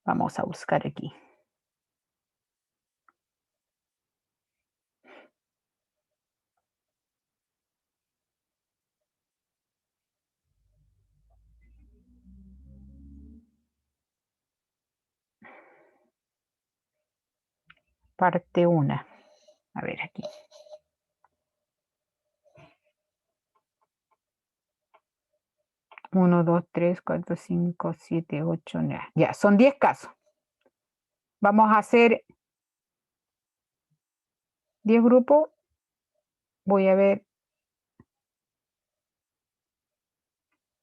Vamos a buscar aquí. Parte 1. A ver aquí. Uno, 2, 3, 4, 5, 7, 8, 9. Ya, son 10 casos. Vamos a hacer 10 grupos. Voy a ver.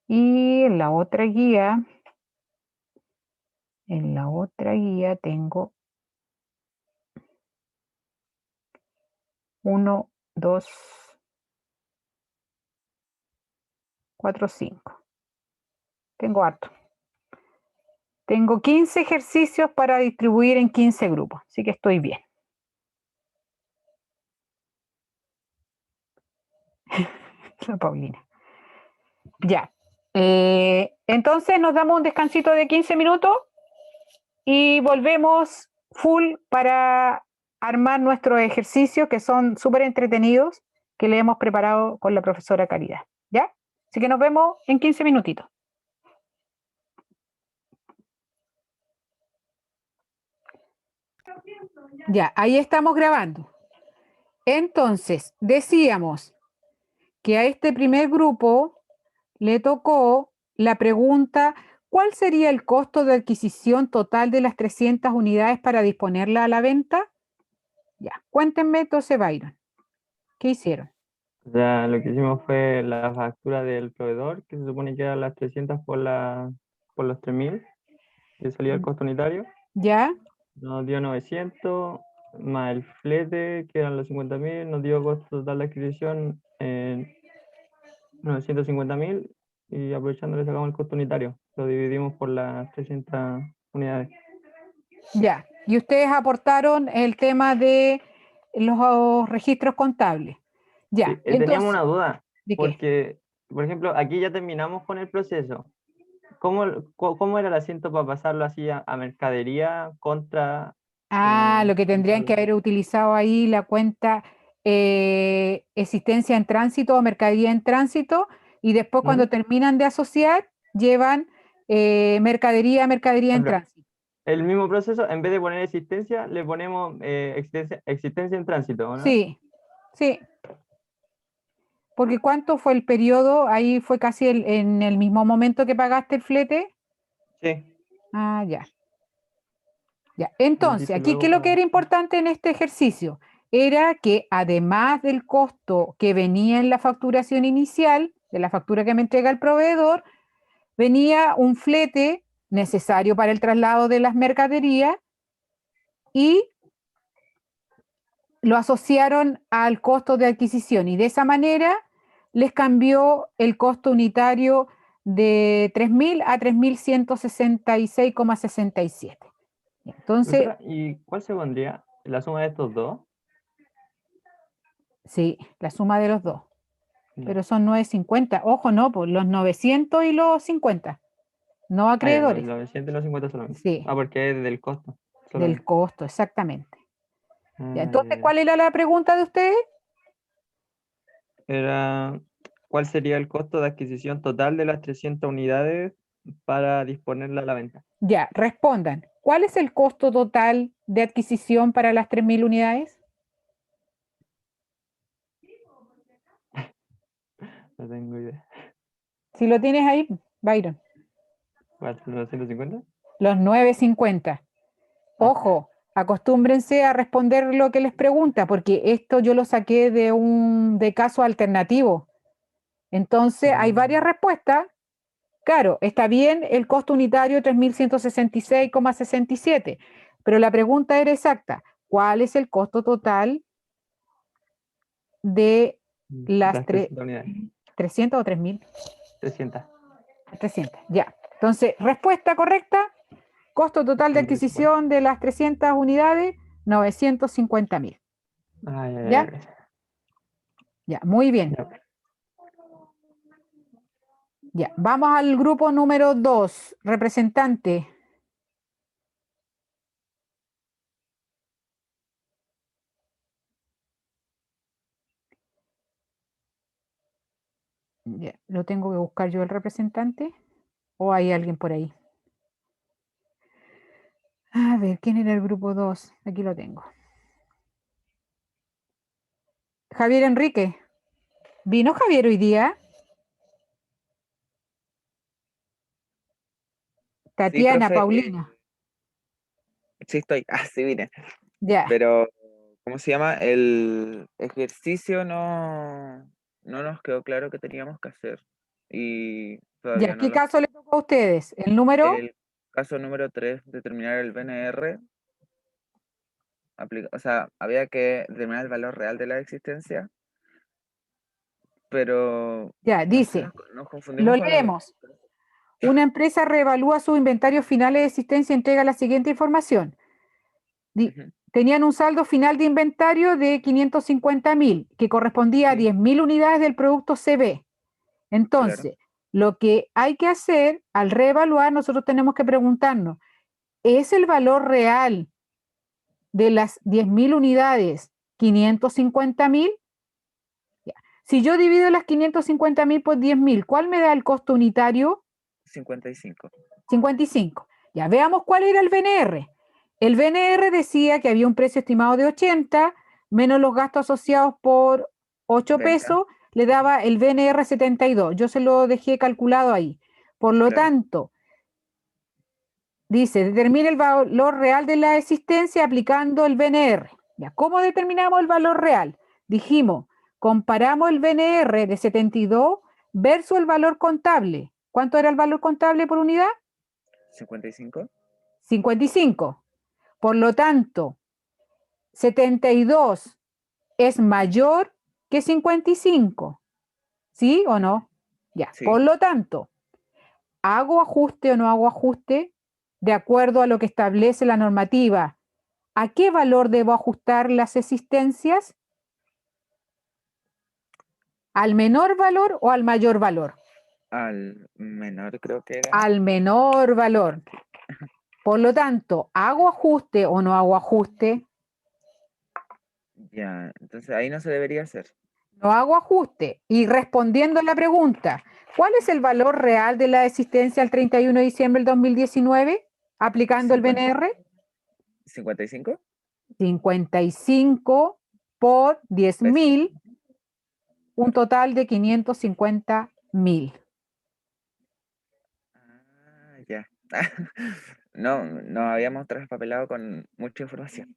Y en la otra guía tengo 1, 2, 4, 5. Tengo harto. Tengo 15 ejercicios para distribuir en 15 grupos, así que estoy bien. La Paulina. Ya. Entonces nos damos un descansito de 15 minutos y volvemos full para armar nuestros ejercicios que son súper entretenidos que le hemos preparado con la profesora Caridad. ¿Ya? Así que nos vemos en 15 minutitos. Ya, ahí estamos grabando. Entonces, decíamos que a este primer grupo le tocó la pregunta, ¿cuál sería el costo de adquisición total de las 300 unidades para disponerla a la venta? Ya, cuéntenme entonces, Byron, ¿qué hicieron? O sea, lo que hicimos fue la factura del proveedor, que se supone que eran las 300 por los 3.000, que salía el costo unitario. ¿Ya? Nos dio 900, más el flete, que eran los 50.000, nos dio costo total de adquisición en 950.000, y aprovechando le sacamos el costo unitario. Lo dividimos por las 300 unidades. Ya, y ustedes aportaron el tema de los registros contables. Ya, Sí, teníamos entonces, una duda, ¿de qué? porque, por ejemplo, aquí ya terminamos con el proceso. ¿Cómo era el asiento para pasarlo así a mercadería contra... Lo que tendrían que haber utilizado ahí la cuenta existencia en tránsito o mercadería en tránsito, y después cuando terminan de asociar, llevan mercadería en O sea, tránsito. el mismo proceso, en vez de poner existencia, le ponemos existencia en tránsito, ¿o no? Sí, sí. Porque ¿cuánto fue el periodo? Ahí fue casi en el mismo momento que pagaste el flete. Sí. Ah, ya. Ya. Entonces, Dice aquí, luego ¿qué es lo que pago. era importante en este ejercicio? Era que además del costo que venía en la facturación inicial, de la factura que me entrega el proveedor, venía un flete necesario para el traslado de las mercaderías y lo asociaron al costo de adquisición, y de esa manera les cambió el costo unitario de 3.000 a 3.166,67. Entonces, Doctora, ¿y cuál se pondría? ¿La suma de estos dos? sí, la suma de los dos, Ya. pero son 950. Ojo, no, pues los 900 y los 50, no Ah, ya, acreedores. los 900 y los 50 solamente. Sí, Ah, porque es del costo. del Solamente. costo, exactamente. Ya, Ah, entonces, ya, ya. ¿cuál era la pregunta de ustedes? Era, ¿cuál sería el costo de adquisición total de las 300 unidades para disponerla a la venta? Ya, respondan. ¿Cuál es el costo total de adquisición para las 3.000 unidades? No tengo idea. Si lo tienes ahí, Byron. ¿Cuál? ¿950? Los 950. Ojo, acostúmbrense a responder lo que les pregunta, porque esto yo lo saqué de caso alternativo. Entonces, hay varias respuestas. Claro, está bien el costo unitario 3.166,67, pero la pregunta era exacta. ¿Cuál es el costo total de las Las 300 unidades. 300 o 3.000? 300. 300, ya. Entonces, respuesta correcta, costo total de adquisición de las 300 unidades, 950.000. Ah, ya, ¿Ya? ya, Ya, muy bien. ya. Ya, vamos al grupo número 2, representante. Ya, ¿lo tengo que buscar yo el representante? ¿O hay alguien por ahí? A ver, ¿quién era el grupo 2? Aquí lo tengo. Javier Enrique. ¿Vino Javier hoy día? Tatiana, profe, Paulina. sí estoy. Ah, sí, vine. Ya, Pero, ¿cómo se llama? El ejercicio no nos quedó claro que teníamos que hacer. Y todavía ya. no ¿Qué lo... caso le tocó a ustedes? ¿El número? El caso número 3, determinar el BNR, o sea, había que determinar el valor real de la existencia, pero Ya, no sé, dice, nos lo confundimos con el... leemos. Una empresa reevalúa sus inventarios finales de existencia y entrega la siguiente información. Ujú, Tenían un saldo final de inventario de 550.000, que correspondía a sí, 10.000 unidades del producto CB. claro, Entonces, lo que hay que hacer al reevaluar, nosotros tenemos que preguntarnos, ¿es el valor real de las 10.000 unidades 550.000? Ya. Si yo divido las 550.000 por 10.000, ¿cuál me da el costo unitario? 55. 55. Ya veamos cuál era el BNR. El BNR decía que había un precio estimado de 80, menos los gastos asociados por 8 Venta, pesos, le daba el BNR 72. Yo se lo dejé calculado ahí. Por lo claro. tanto, dice, determina el valor real de la existencia aplicando el BNR. Ya, ¿cómo determinamos el valor real? Dijimos, comparamos el BNR de 72 versus el valor contable. ¿Cuánto era el valor contable por unidad? 55. 55. Por lo tanto, 72 es mayor que 55. ¿Sí o no? Ya. Por Sí, lo tanto, ¿hago ajuste o no hago ajuste? De acuerdo a lo que establece la normativa. ¿A qué valor debo ajustar las existencias? ¿Al menor valor o al mayor valor? al menor creo que era. Al menor valor. Por lo tanto, ¿hago ajuste o no hago ajuste? Ya, entonces ahí no se debería hacer. No hago ajuste. Y respondiendo a la pregunta, ¿cuál es el valor real de la existencia al 31 de diciembre del 2019 aplicando el 50, BNR? 55 55 por pesos. 10.000, un total de 550.000. Ah, ya. No, no habíamos traspapelado con mucha información.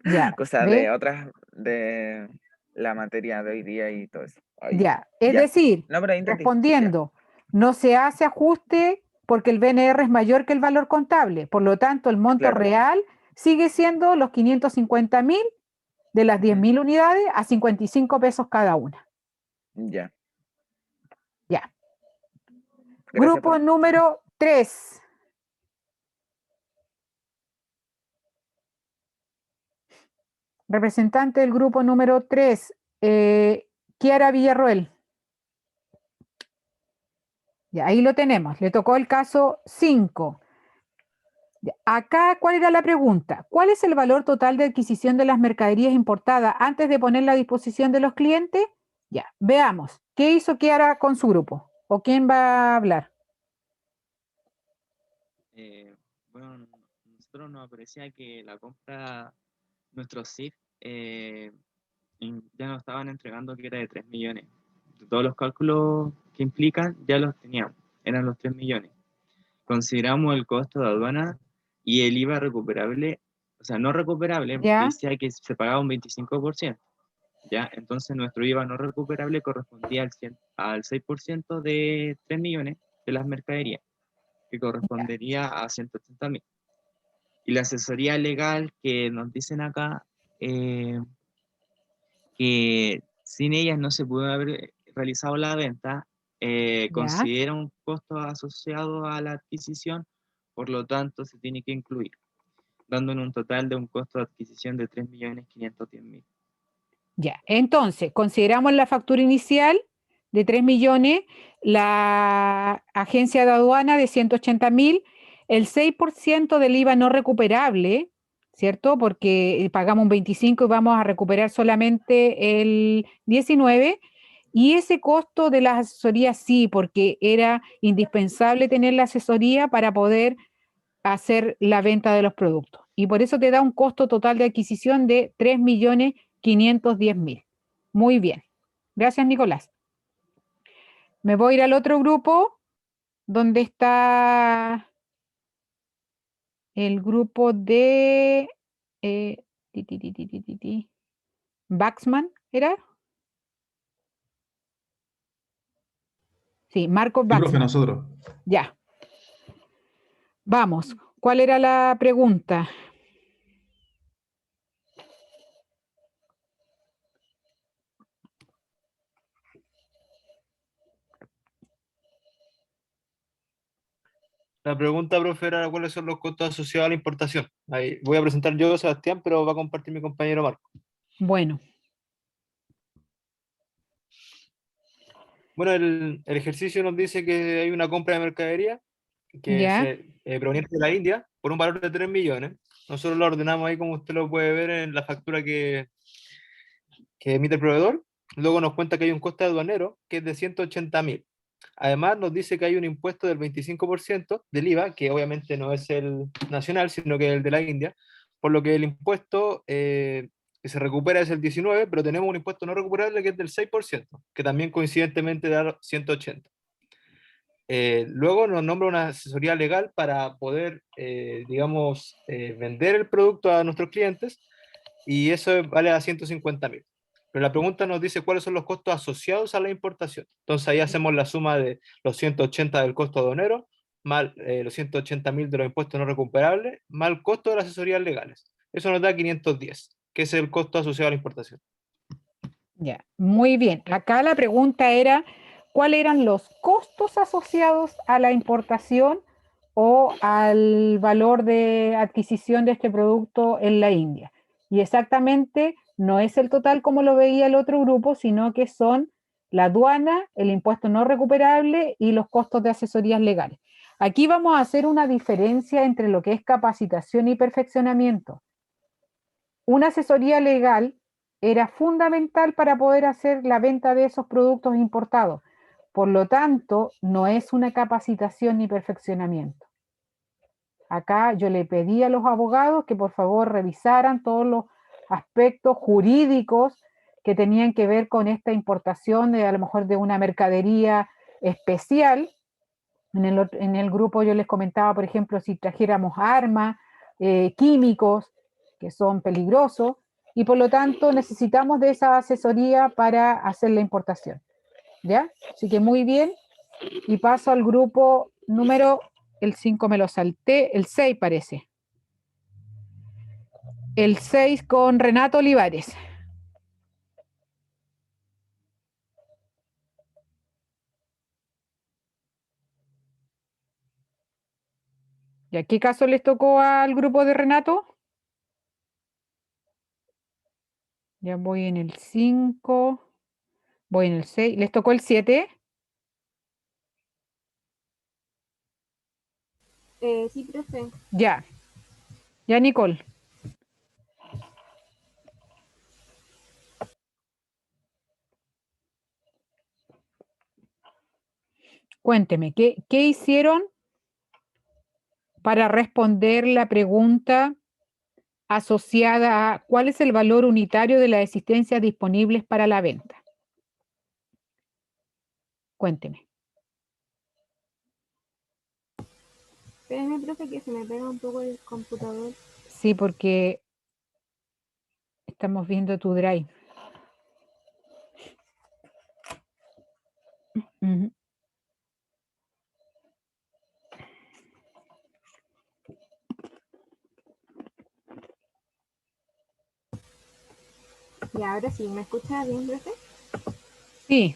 Ya, Cosas de ¿ve? otras, de la materia de hoy día y todo eso. Ay, Ya. Es ya. decir, No, pero ahí entendí. Ya. respondiendo, no se hace ajuste porque el BNR es mayor que el valor contable. Por lo tanto, el monto Claro. real sigue siendo los 550.000 de las Ujú. 10.000 unidades a 55 pesos cada una. Ya. Ya. Gracias Grupo por... número 3. Representante del grupo número 3, Kiara Villarroel. Ya, ahí lo tenemos. Le tocó el caso 5. Acá, ¿cuál era la pregunta? ¿Cuál es el valor total de adquisición de las mercaderías importadas antes de ponerla a disposición de los clientes? Ya, veamos. ¿Qué hizo Kiara con su grupo? ¿O quién va a hablar? Bueno, nosotros nos parecía que la compra, nuestros CIF, ya nos estaban entregando que era de 3 millones. Todos los cálculos que implican ya los teníamos, eran los 3 millones. Consideramos el costo de aduana y el IVA recuperable, o sea, no recuperable, porque ¿Ya? decía que se pagaba un 25%, ¿ya? Entonces nuestro IVA no recuperable correspondía al 6% de 3 millones de las mercaderías, que correspondería a 180.000. Y la asesoría legal que nos dicen acá, que sin ellas no se pudo haber realizado la venta, ¿Ya? considera un costo asociado a la adquisición, por lo tanto se tiene que incluir, dándole un total de un costo de adquisición de 3.510.000. Ya. Entonces, consideramos la factura inicial de 3 millones, la agencia de aduana de 180.000, el 6% del IVA no recuperable, ¿cierto? Porque pagamos un 25 y vamos a recuperar solamente el 19. Y ese costo de las asesorías sí, porque era indispensable tener la asesoría para poder hacer la venta de los productos. Y por eso te da un costo total de adquisición de 3.510.000. Muy bien. Gracias, Nicolás. Me voy a ir al otro grupo, donde está el grupo de Baxman, ¿era? Sí, Marco Sí, profe, Baxman. nosotros. Ya. Vamos. ¿Cuál era la pregunta? La pregunta, profe, era cuáles son los costos asociados a la importación. Ahí voy a presentar yo, Sebastián, pero va a compartir mi compañero Marco. Bueno. Bueno, el ejercicio nos dice que hay una compra de mercadería que Ya. se proveniente de la India por un valor de 3 millones. Nosotros lo ordenamos ahí como usted lo puede ver en la factura que emite el proveedor. Luego nos cuenta que hay un coste aduanero que es de 180.000. Además nos dice que hay un impuesto del 25% del IVA, que obviamente no es el nacional, sino que es el de la India, por lo que el impuesto que se recupera es el 19%, pero tenemos un impuesto no recuperable que es del 6%, que también coincidentemente da 180. Luego nos nombra una asesoría legal para poder, digamos, vender el producto a nuestros clientes, y eso vale a 150.000. Pero la pregunta nos dice cuáles son los costos asociados a la importación. Entonces ahí hacemos la suma de los 180 del costo aduanero, más los 180.000 de los impuestos no recuperables, más el costo de las asesorías legales. Eso nos da 510, que es el costo asociado a la importación. Ya, muy bien. Acá la pregunta era, ¿cuáles eran los costos asociados a la importación o al valor de adquisición de este producto en la India? Y exactamente no es el total como lo veía el otro grupo, sino que son la aduana, el impuesto no recuperable y los costos de asesorías legales. Aquí vamos a hacer una diferencia entre lo que es capacitación y perfeccionamiento. una asesoría legal era fundamental para poder hacer la venta de esos productos importados. Por lo tanto, no es una capacitación ni perfeccionamiento. Acá yo le pedí a los abogados que por favor revisaran todos los aspectos jurídicos que tenían que ver con esta importación de a lo mejor de una mercadería especial. En el grupo yo les comentaba, por ejemplo, si trajéramos armas, químicos que son peligrosos, y por lo tanto necesitamos de esa asesoría para hacer la importación. ¿Ya? Así que muy bien, y paso al grupo número, el 5 me lo salté, el 6 parece. El 6 con Renato Olivares. ¿Y a qué caso les tocó al grupo de Renato? Ya voy en el 5, voy en el 6. ¿Les tocó el 7? Sí, profe. Ya. Ya, Nicole. Cuénteme, ¿qué hicieron para responder la pregunta asociada a cuál es el valor unitario de las existencias disponibles para la venta? Cuénteme. Espérame, profe, que se me pega un poco el computador. Sí, porque estamos viendo tu drive. Ujú. Y ahora sí, ¿me escucha bien, profe? Sí,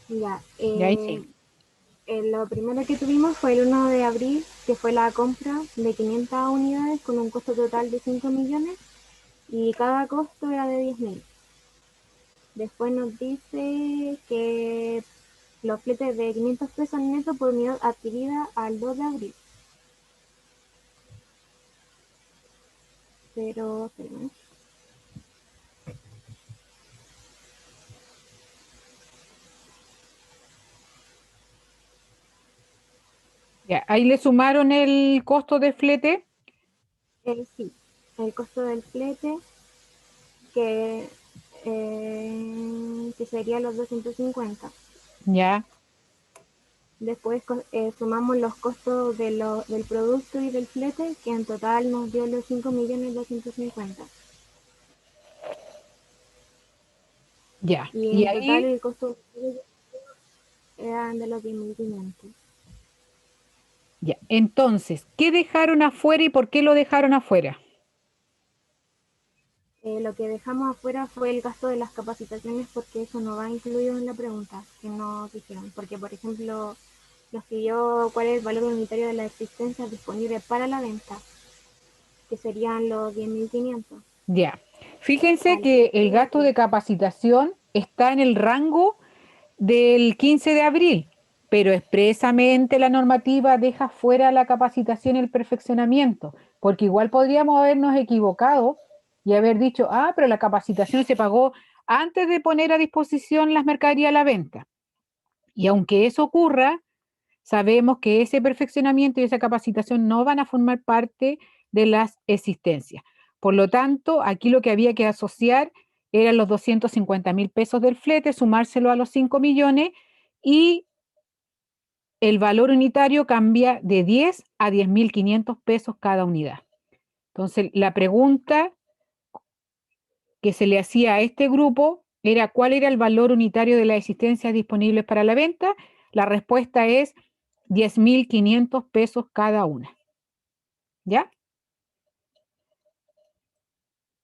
Ya. y ahí sí. Lo primero que tuvimos fue el 1 de abril, que fue la compra de 500 unidades con un costo total de 5 millones y cada costo era de 10.000. Después nos dice que los fletes de 500 pesos netos por unidad adquirida al 2 de abril. Pero, espérame. Ya, ahí le sumaron el costo de flete. Sí, el costo del flete que sería los 250. Ya, Después sumamos los costos del producto y del flete, que en total nos dio los 5.250.000. ya. Y Y en total ahí, el costo eran de los 10.500. ya. Entonces, ¿qué dejaron afuera y por qué lo dejaron afuera? Lo que dejamos afuera fue el gasto de las capacitaciones porque eso no va incluido en la pregunta que nos hicieron. Porque, por ejemplo, nos pidió cuál es el valor unitario de la existencia disponible para la venta, que serían los 10.500. Ya. Fíjense Al que el gasto flete, de capacitación está en el rango del 15 de abril, pero expresamente la normativa deja fuera la capacitación y el perfeccionamiento, porque igual podríamos habernos equivocado y haber dicho, ah, pero la capacitación se pagó antes de poner a disposición las mercaderías a la venta. Y aunque eso ocurra, sabemos que ese perfeccionamiento y esa capacitación no van a formar parte de las existencias. Por lo tanto, aquí lo que había que asociar eran los 250.000 pesos del flete, sumárselo a los 5 millones y el valor unitario cambia de 10 a 10.500 pesos cada unidad. Entonces, la pregunta que se le hacía a este grupo era cuál era el valor unitario de las existencias disponibles para la venta. La respuesta es 10.500 pesos cada una. ¿Ya?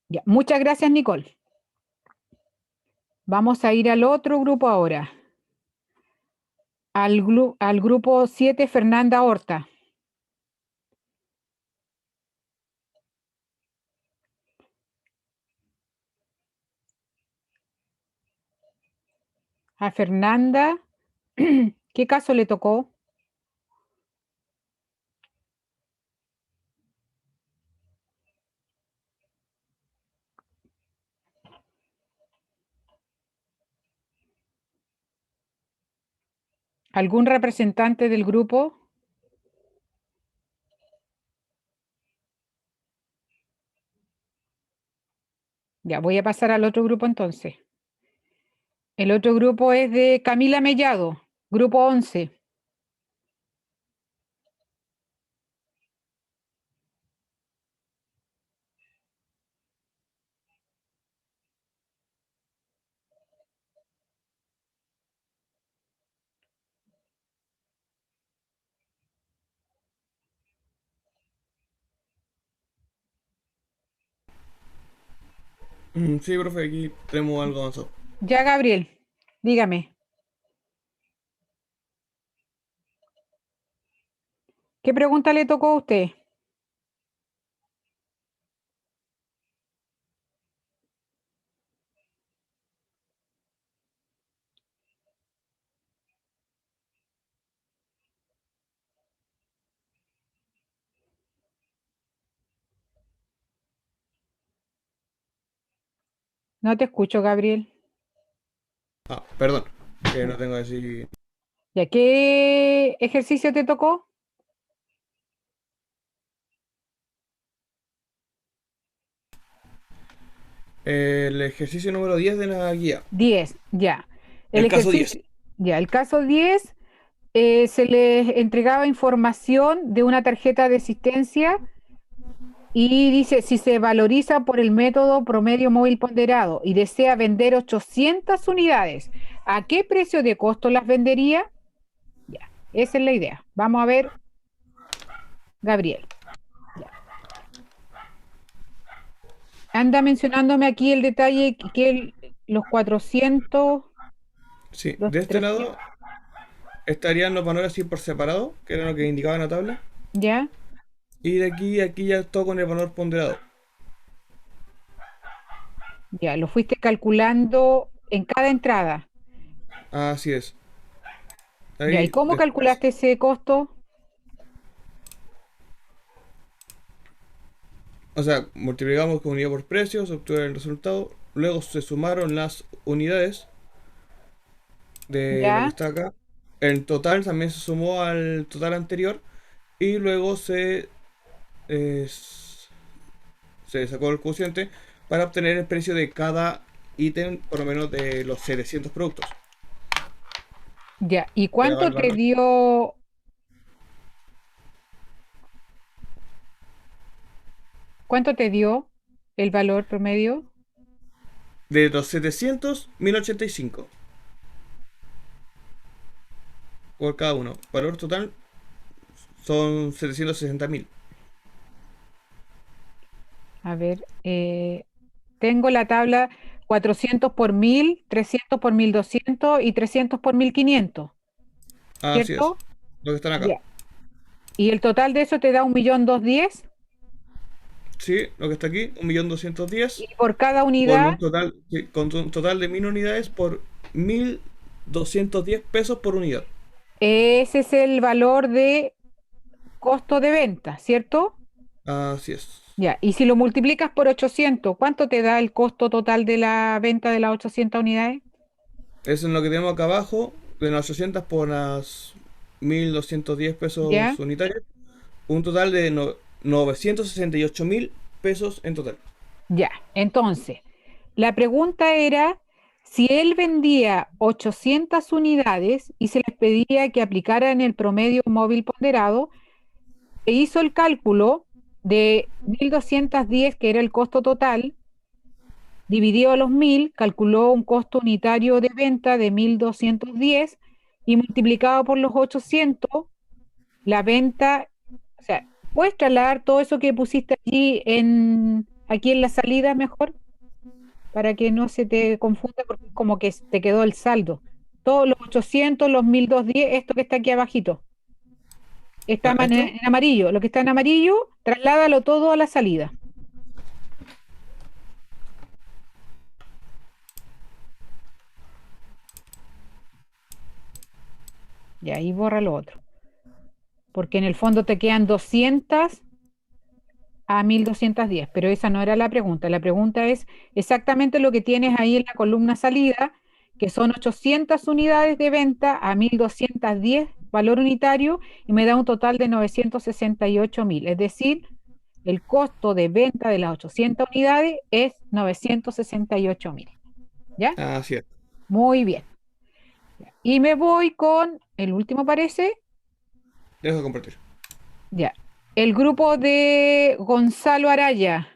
Ya. Muchas gracias, Nicole. Vamos a ir al otro grupo ahora. Al grupo 7, Fernanda Horta. A Fernanda, ¿qué caso le tocó? ¿Algún representante del grupo? Ya, voy a pasar al otro grupo entonces. El otro grupo es de Camila Mellado, grupo 11. Sí, profe, aquí tenemos algo avanzado. Ya, Gabriel, dígame. ¿Qué pregunta le tocó a usted? No te escucho, Gabriel. Ah, perdón, que no tengo así. ¿Ya qué ejercicio te tocó? El ejercicio número 10 de la guía. 10, ya. El caso 10. Ya, el caso 10 se les entregaba información de una tarjeta de asistencia y dice, si se valoriza por el método promedio móvil ponderado y desea vender 800 unidades, ¿a qué precio de costo las vendería? Ya, esa es la idea. Vamos a ver, Gabriel. Ya. Anda mencionándome aquí el detalle que los 400... Sí, Los de este 300. lado estarían los valores así por separado, que era lo que indicaba en la tabla. ¿Ya? Y de aquí ya todo con el valor ponderado. Ya, lo fuiste calculando en cada entrada. Así es. Ya, ¿y cómo calculaste ese costo? O sea, multiplicamos con unidad por precio, se obtuvo el resultado. Luego se sumaron las unidades de lo que Ya, está acá. El total también se sumó al total anterior. Y luego se sacó el cociente para obtener el precio de cada ítem, por lo menos de los 700 productos. ya. ¿Y Te daba cuánto el te valor. dio? ¿Cuánto te dio el valor promedio? De los 700, 1085 por cada uno. Valor total son 760.000. A ver, tengo la tabla 400 por 1000, 300 por 1200 y 300 por 1500, Así es. ¿cierto? Los que están acá. Ya. ¿Y el total de eso te da 1.210.000? Sí, lo que está aquí, 1.210.000. Y por cada Con unidad, un total, sí, con un total de 1000 unidades por 1.210 pesos por unidad. ese es el valor de costo de venta, ¿cierto? Así es. Ya, y si lo multiplicas por 800, ¿cuánto te da el costo total de la venta de las 800 unidades? Eso es lo que tenemos acá abajo, de las 800 por las 1.210 Ya, pesos unitarios. Un total de 968.000 pesos en total. ya. Entonces, la pregunta era si él vendía 800 unidades y se les pedía que aplicaran el promedio móvil ponderado, e hizo el cálculo de 1.210, que era el costo total, dividido a los 1000, calculó un costo unitario de venta de 1.210 y multiplicado por los 800, la venta, o sea, ¿puedes trasladar todo eso que pusiste aquí en la salida mejor? Para que no se te confunda, porque es como que te quedó el saldo. Todos los 800, los 1.210, esto que está aquí abajito. Está ¿Esto? en amarillo. Lo que está en amarillo, trasládalo todo a la salida. Y ahí borra lo otro. Porque en el fondo te quedan 200 a 1.210, pero esa no era la pregunta. La pregunta es exactamente lo que tienes ahí en la columna salida, que son 800 unidades de venta a 1.210 valor unitario y me da un total de 968.000. Es decir, el costo de venta de las 800 unidades es 968.000. ¿Ya? Así es. Muy bien. Y me voy con el último, parece. Dejo de compartir. Ya. El grupo de Gonzalo Araya.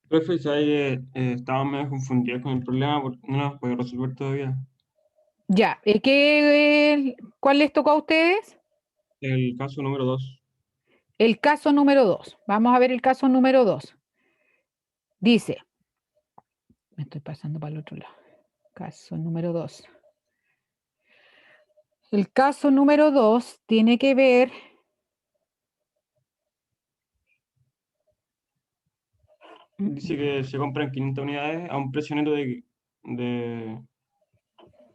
Profe, sabes que estaba medio confundido con el problema porque no lo puedo resolver todavía. Ya. ¿Cuál les tocó a ustedes? El caso número 2. El caso número 2. Vamos a ver el caso número 2. Dice, me estoy pasando para el otro lado. Caso número 2. El caso número 2 tiene que ver Dice que se compran 500 unidades a un precio neto de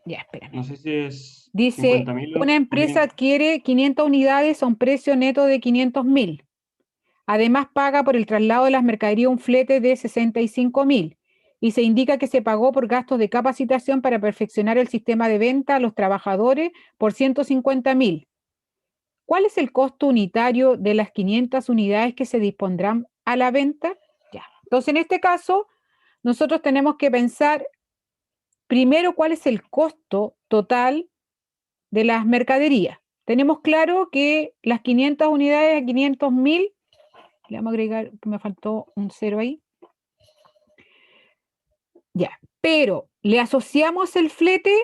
ya, espera. no sé si es Dice, 50.000 una empresa adquiere 500 unidades a un precio neto de 500.000. Además, paga por el traslado de las mercaderías un flete de 65.000. Y se indica que se pagó por gastos de capacitación para perfeccionar el sistema de venta a los trabajadores por 150.000. ¿Cuál es el costo unitario de las 500 unidades que se dispondrán a la venta? Ya. Entonces, en este caso, nosotros tenemos que pensar primero cuál es el costo total de las mercaderías. Tenemos claro que las 500 unidades a 500.000, le vamos a agregar, me faltó un 0 ahí. Ya, pero ¿le asociamos el flete?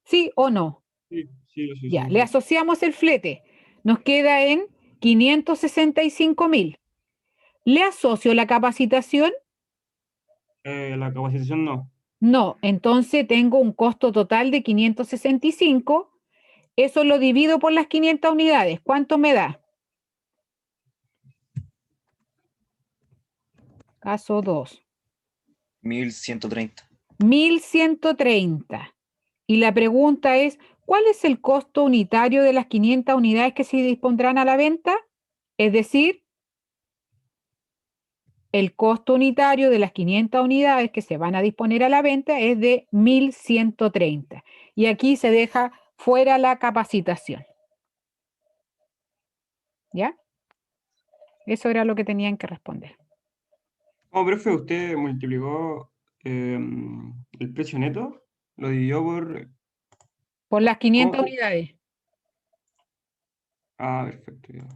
¿Sí o no? Sí. Ya, le asociamos el flete. Nos queda en 565.000. ¿Le asocio la capacitación? La capacitación no. No, entonces tengo un costo total de 565. Eso lo divido por las 500 unidades. ¿Cuánto me da? Caso 2. 1.130. 1.130. Y la pregunta es, ¿cuál es el costo unitario de las 500 unidades que se dispondrán a la venta? Es decir, el costo unitario de las 500 unidades que se van a disponer a la venta es de 1.130. Y aquí se deja fuera la capacitación. ¿Ya? Eso era lo que tenían que responder. Oh, profe, usted multiplicó el precio neto, lo dividió Por las 500 ¿cómo? unidades. Ah, perfecto. Ya.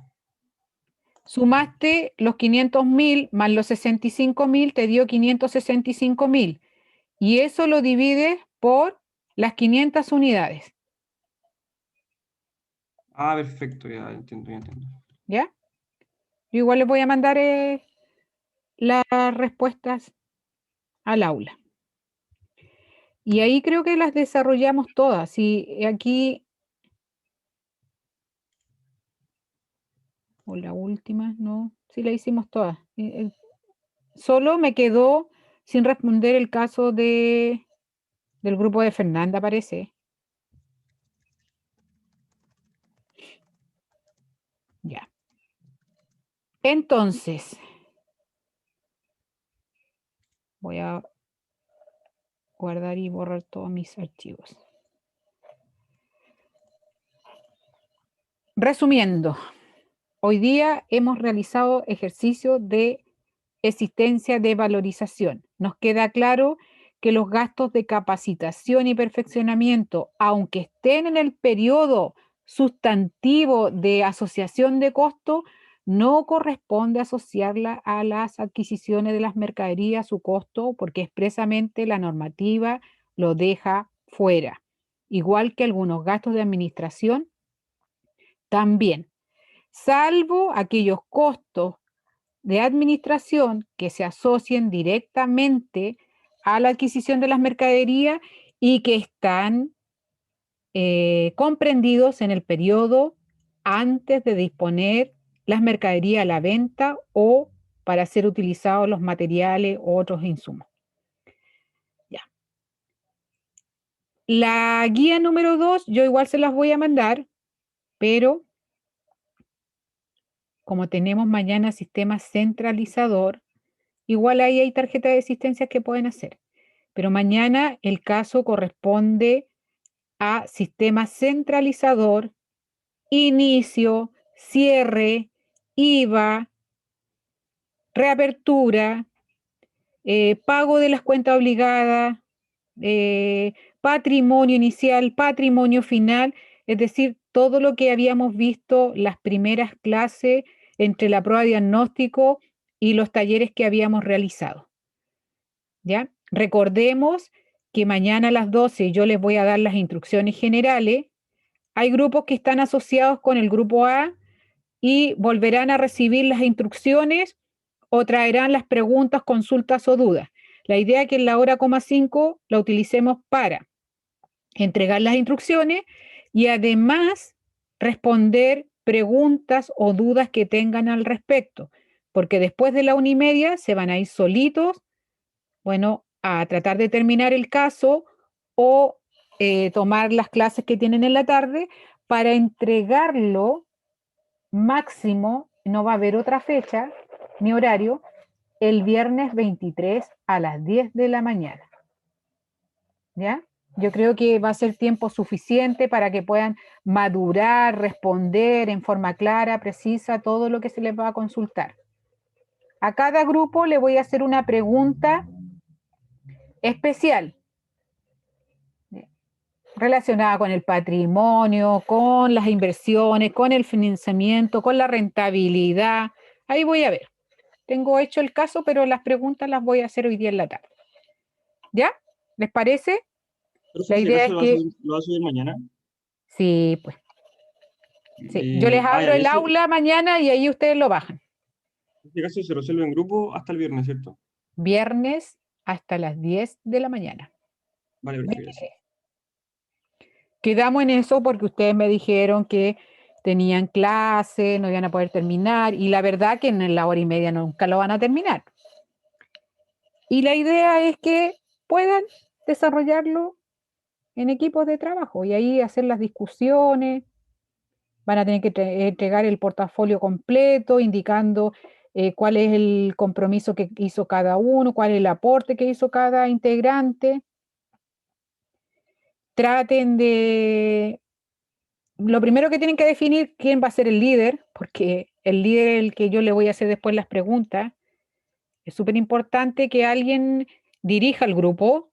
Sumaste los 500.000 más los 65.000, te dio 565.000. Y eso lo divides por las 500 unidades. Ah, perfecto, ya entiendo. ¿Ya? Yo igual les voy a mandar las respuestas al aula. Y ahí creo que las desarrollamos todas. Y aquí, o la última, no, sí la hicimos todas. Solo me quedó sin responder el caso del grupo de Fernanda, parece. Ya. Entonces, voy a guardar y borrar todos mis archivos. Resumiendo, hoy día hemos realizado ejercicio de existencia de valorización. Nos queda claro que los gastos de capacitación y perfeccionamiento, aunque estén en el periodo sustantivo de asociación de costo, no corresponde asociarla a las adquisiciones de las mercaderías, su costo, porque expresamente la normativa lo deja fuera. Igual que algunos gastos de administración, también, salvo aquellos costos de administración que se asocien directamente a la adquisición de las mercaderías y que están comprendidos en el periodo antes de disponer las mercaderías a la venta o para ser utilizados los materiales u otros insumos. Ya. La guía número 2, yo igual se las voy a mandar, pero como tenemos mañana sistema centralizador, igual ahí hay tarjetas de asistencia que pueden hacer. pero mañana el caso corresponde a sistema centralizador, inicio, cierre, IVA, reapertura, pago de las cuentas obligadas, patrimonio inicial, patrimonio final, es decir, todo lo que habíamos visto las primeras clases entre la prueba de diagnóstico y los talleres que habíamos realizado. ¿Ya? Recordemos que mañana a las 12 yo les voy a dar las instrucciones generales. Hay grupos que están asociados con el grupo A y volverán a recibir las instrucciones o traerán las preguntas, consultas o dudas. La idea es que en la hora 5 la utilicemos para entregar las instrucciones y además responder preguntas o dudas que tengan al respecto, porque después de la 1:30 se van a ir solitos, bueno, a tratar de terminar el caso o tomar las clases que tienen en la tarde para entregarlo máximo, no va a haber otra fecha ni horario, el viernes 23 a las 10 de la mañana. ¿Ya? Yo creo que va a ser tiempo suficiente para que puedan madurar, responder en forma clara, precisa, todo lo que se les va a consultar. A cada grupo le voy a hacer una pregunta especial relacionada con el patrimonio, con las inversiones, con el financiamiento, con la rentabilidad. Ahí voy a ver. Tengo hecho el caso, pero las preguntas las voy a hacer hoy día en la tarde. ¿Ya? ¿Les parece? La idea es que... ¿Lo va a subir mañana? Sí, pues. Sí. Yo les abro el aula mañana y ahí ustedes lo bajan. En este caso se resuelve en grupo hasta el viernes, ¿cierto? Viernes hasta las 10 de la mañana. Vale, perfecto. Quedamos en eso porque ustedes me dijeron que tenían clase, no iban a poder terminar, y la verdad que en la 1:30 nunca lo van a terminar. Y la idea es que puedan desarrollarlo en equipos de trabajo y ahí hacer las discusiones. Van a tener que entregar el portafolio completo, indicando cuál es el compromiso que hizo cada uno, cuál es el aporte que hizo cada integrante. Traten de... Lo primero que tienen que definir quién va a ser el líder, porque el líder es el que yo le voy a hacer después las preguntas. Es súper importante que alguien dirija el grupo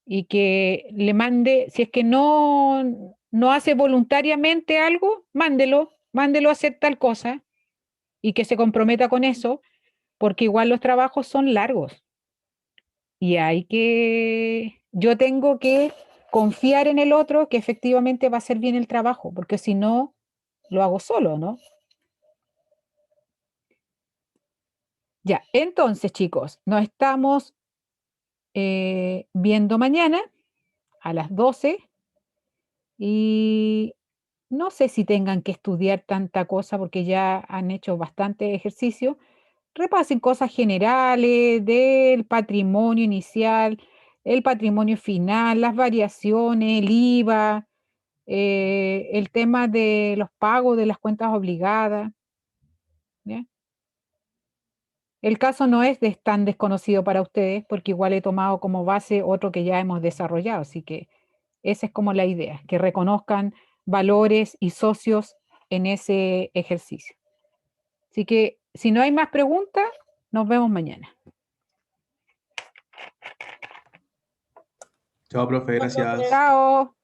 y que le mande, si es que no hace voluntariamente algo, mándelo a hacer tal cosa y que se comprometa con eso, porque igual los trabajos son largos. Y yo tengo que confiar en el otro que efectivamente va a hacer bien el trabajo, porque si no, lo hago solo, ¿no? Ya, entonces, chicos, nos estamos viendo mañana a las 12 y no sé si tengan que estudiar tanta cosa porque ya han hecho bastante ejercicio. Repasen cosas generales del patrimonio inicial, el patrimonio final, las variaciones, el IVA, el tema de los pagos de las cuentas obligadas. ¿Ya? El caso no es tan desconocido para ustedes porque igual he tomado como base otro que ya hemos desarrollado, así que esa es como la idea, que reconozcan valores y socios en ese ejercicio. Así que si no hay más preguntas, nos vemos mañana. Chao, profe, gracias. Chao.